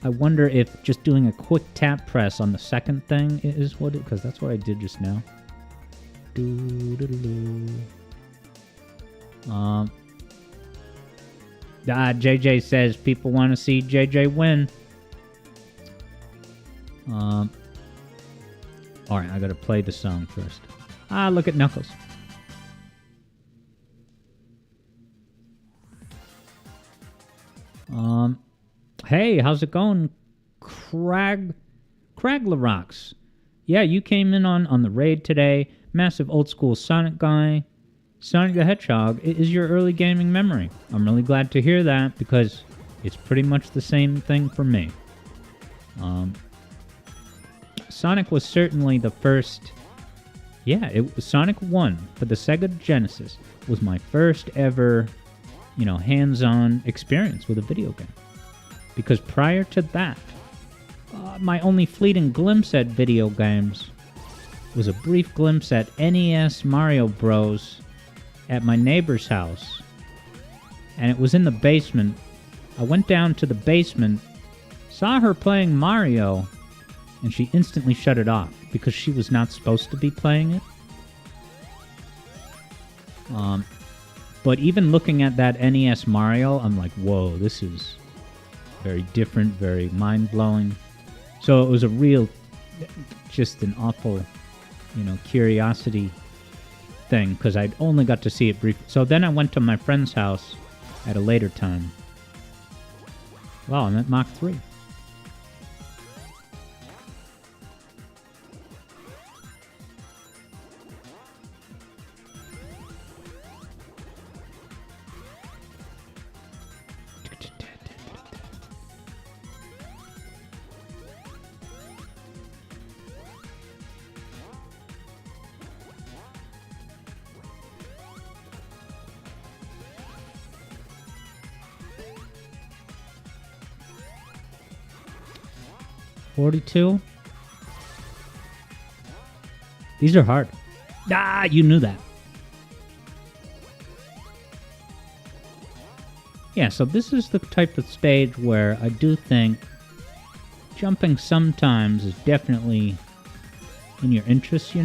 I wonder if just doing a quick tap press on the second thing is what it, because that's what I did just now. JJ says people want to see JJ win. Alright, I gotta play the song first. Look at Knuckles. Hey, how's it going? Craglarocks. Yeah, you came in on the raid today. Massive old school Sonic guy. Sonic the Hedgehog is your early gaming memory. I'm really glad to hear that because it's pretty much the same thing for me. Sonic was certainly the first... Yeah, it was Sonic 1 for the Sega Genesis was my first ever, hands-on experience with a video game. Because prior to that, my only fleeting glimpse at video games was a brief glimpse at NES Mario Bros. At my neighbor's house. And it was in the basement. I went down to the basement, saw her playing Mario, and she instantly shut it off because she was not supposed to be playing it. But even looking at that NES Mario, I'm like, whoa, this is Very different, very mind-blowing. So it was a real, just an awful, curiosity thing, because I'd only got to see it briefly. So then I went to my friend's house at a later time. Wow, I'm at Mach 3. $42. These are hard. Ah, you knew that. Yeah, so this is the type of stage where I do think jumping sometimes is definitely in your interest,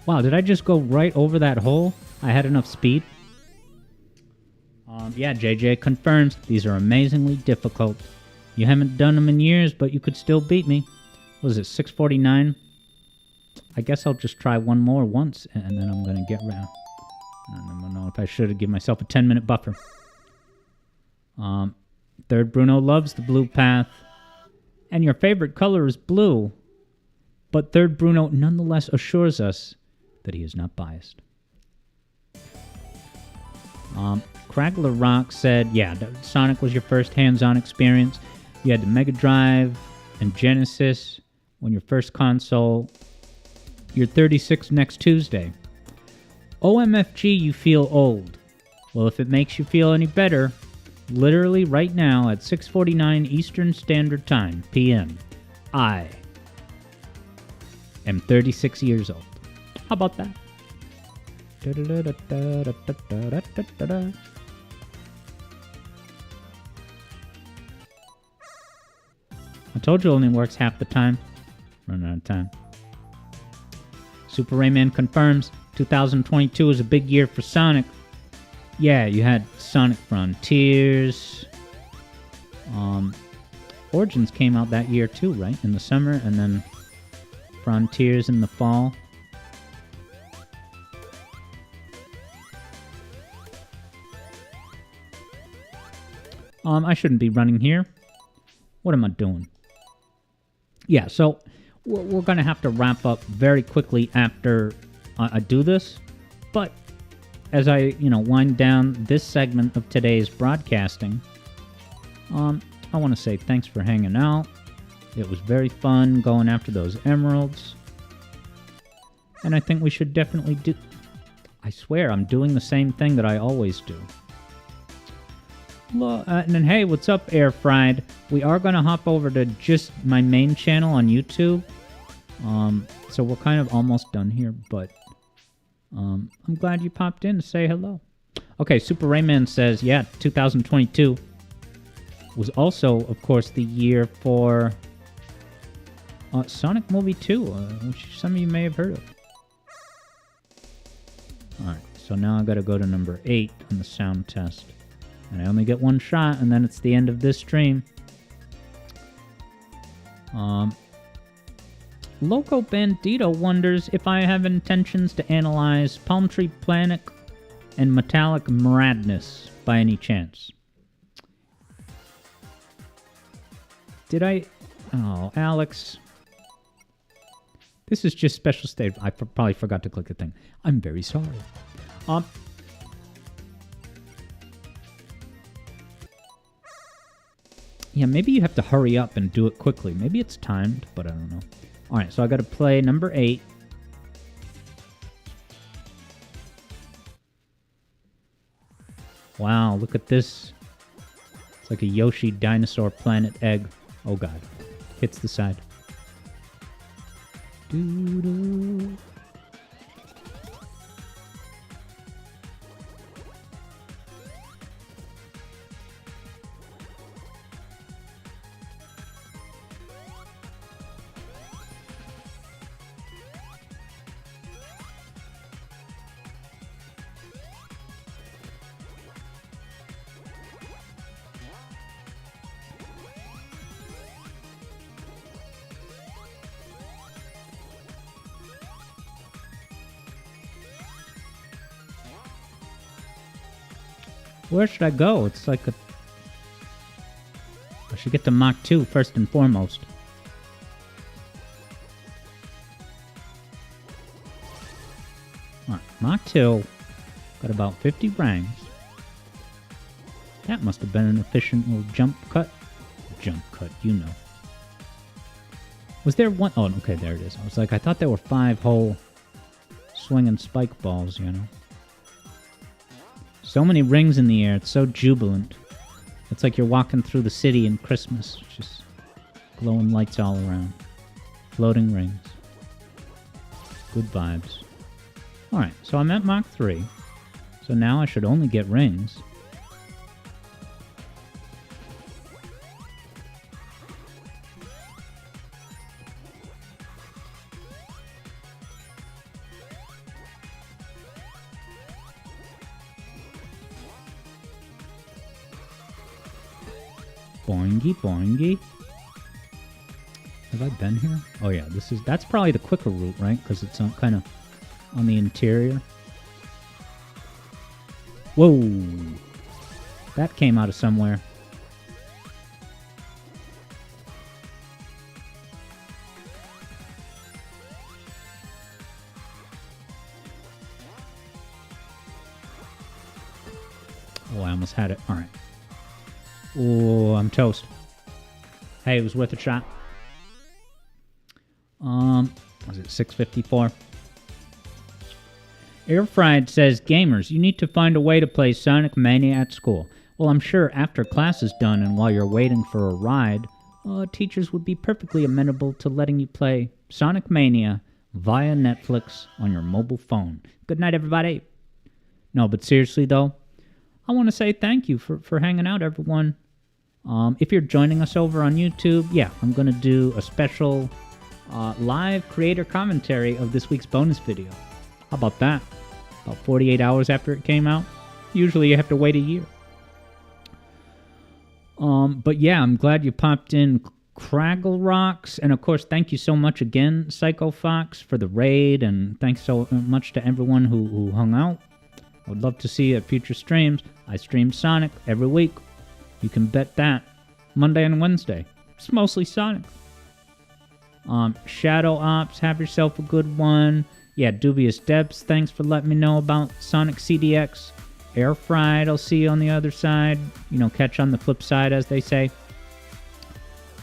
Wow, did I just go right over that hole? I had enough speed. Yeah, JJ confirms these are amazingly difficult. You haven't done them in years, but you could still beat me. What is it, 649? I guess I'll just try one more once, and then I'm going to get around. I don't know if I should have given myself a 10-minute buffer. Third Bruno loves the blue path. And your favorite color is blue. But Third Bruno nonetheless assures us that he is not biased. Craggler Rock said, yeah, Sonic was your first hands-on experience. You had the Mega Drive and Genesis when your first console. You're 36 next Tuesday. OMFG, you feel old. Well, if it makes you feel any better, literally right now at 6:49 Eastern Standard Time, PM, I am 36 years old. How about that? I told you it only works half the time. Running out of time. Super Rayman confirms 2022 is a big year for Sonic. Yeah, you had Sonic Frontiers. Origins came out that year too, right? In the summer, and then Frontiers in the fall. I shouldn't be running here. What am I doing? Yeah, so we're going to have to wrap up very quickly after I do this. But as I, wind down this segment of today's broadcasting, I want to say thanks for hanging out. It was very fun going after those emeralds. And I think we should definitely do... I swear, I'm doing the same thing that I always do. And then, hey, what's up, Air Fried? We are going to hop over to just my main channel on YouTube. So we're kind of almost done here, but I'm glad you popped in to say hello. Okay, Super Rayman says, yeah, 2022 was also, of course, the year for Sonic Movie 2, which some of you may have heard of. Alright, so now I gotta go to number 8 on the sound test. And I only get one shot, and then it's the end of this stream. Loco Bandito wonders if I have intentions to analyze Palm Tree Planet and Metallic Madness by any chance. Did I... Oh, Alex. This is just special state. I probably forgot to click the thing. I'm very sorry. Yeah, maybe you have to hurry up and do it quickly. Maybe it's timed, but I don't know. Alright, so I gotta play number 8. Wow, look at this. It's like a Yoshi dinosaur planet egg. Oh god. Hits the side. Doo-doo. Where should I go? It's like a... I should get to Mach 2 first and foremost. Alright, Mach 2. Got about 50 rangs. That must have been an efficient little jump cut. Jump cut, you know. Was there one... Oh, okay, there it is. I was like, I thought there were 5 whole swinging spike balls, you know. So many rings in the air. It's so jubilant. It's like you're walking through the city in Christmas. Just glowing lights all around. Floating rings. Good vibes. Alright, so I'm at Mach 3. So now I should only get rings. Boingy, boingy. Have I been here? Oh yeah, that's probably the quicker route, right? Because it's kind of on the interior. Whoa! That came out of somewhere. Oh, I almost had it. All right. Oh, I'm toast. Hey, it was worth a shot. Was it 654? Airfried says, gamers, you need to find a way to play Sonic Mania at school. Well, I'm sure after class is done and while you're waiting for a ride, teachers would be perfectly amenable to letting you play Sonic Mania via Netflix on your mobile phone. Good night, everybody. No, but seriously, though, I want to say thank you for hanging out, everyone. If you're joining us over on YouTube, yeah, I'm going to do a special live creator commentary of this week's bonus video. How about that? About 48 hours after it came out. Usually you have to wait a year. But yeah, I'm glad you popped in, Craggle Rocks. And of course, thank you so much again, Psycho Fox, for the raid. And thanks so much to everyone who hung out. I would love to see you at future streams. I stream Sonic every week. You can bet that. Monday and Wednesday. It's mostly Sonic. Shadow Ops, have yourself a good one. Yeah, Dubious Debs, thanks for letting me know about Sonic CDX. Air Fried, I'll see you on the other side. You know, catch on the flip side, as they say.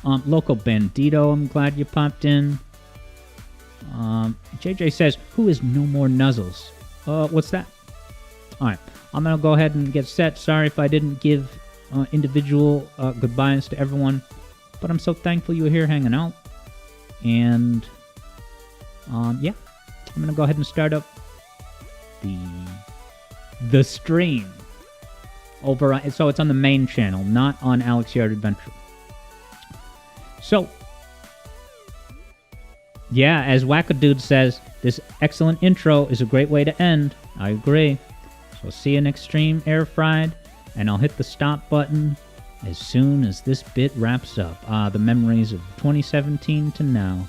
Local Bandito, I'm glad you popped in. JJ says, who is No More Nuzzles? What's that? Alright, I'm going to go ahead and get set. Sorry if I didn't give individual goodbyes to everyone. But I'm so thankful you were here hanging out. And, yeah. I'm going to go ahead and start up the stream. Over, so it's on the main channel, not on Alex Yard Adventure. So, yeah, as Wackadude says, this excellent intro is a great way to end. I agree. So see you next stream, Air Fried, and I'll hit the stop button as soon as this bit wraps up. The memories of 2017 to now.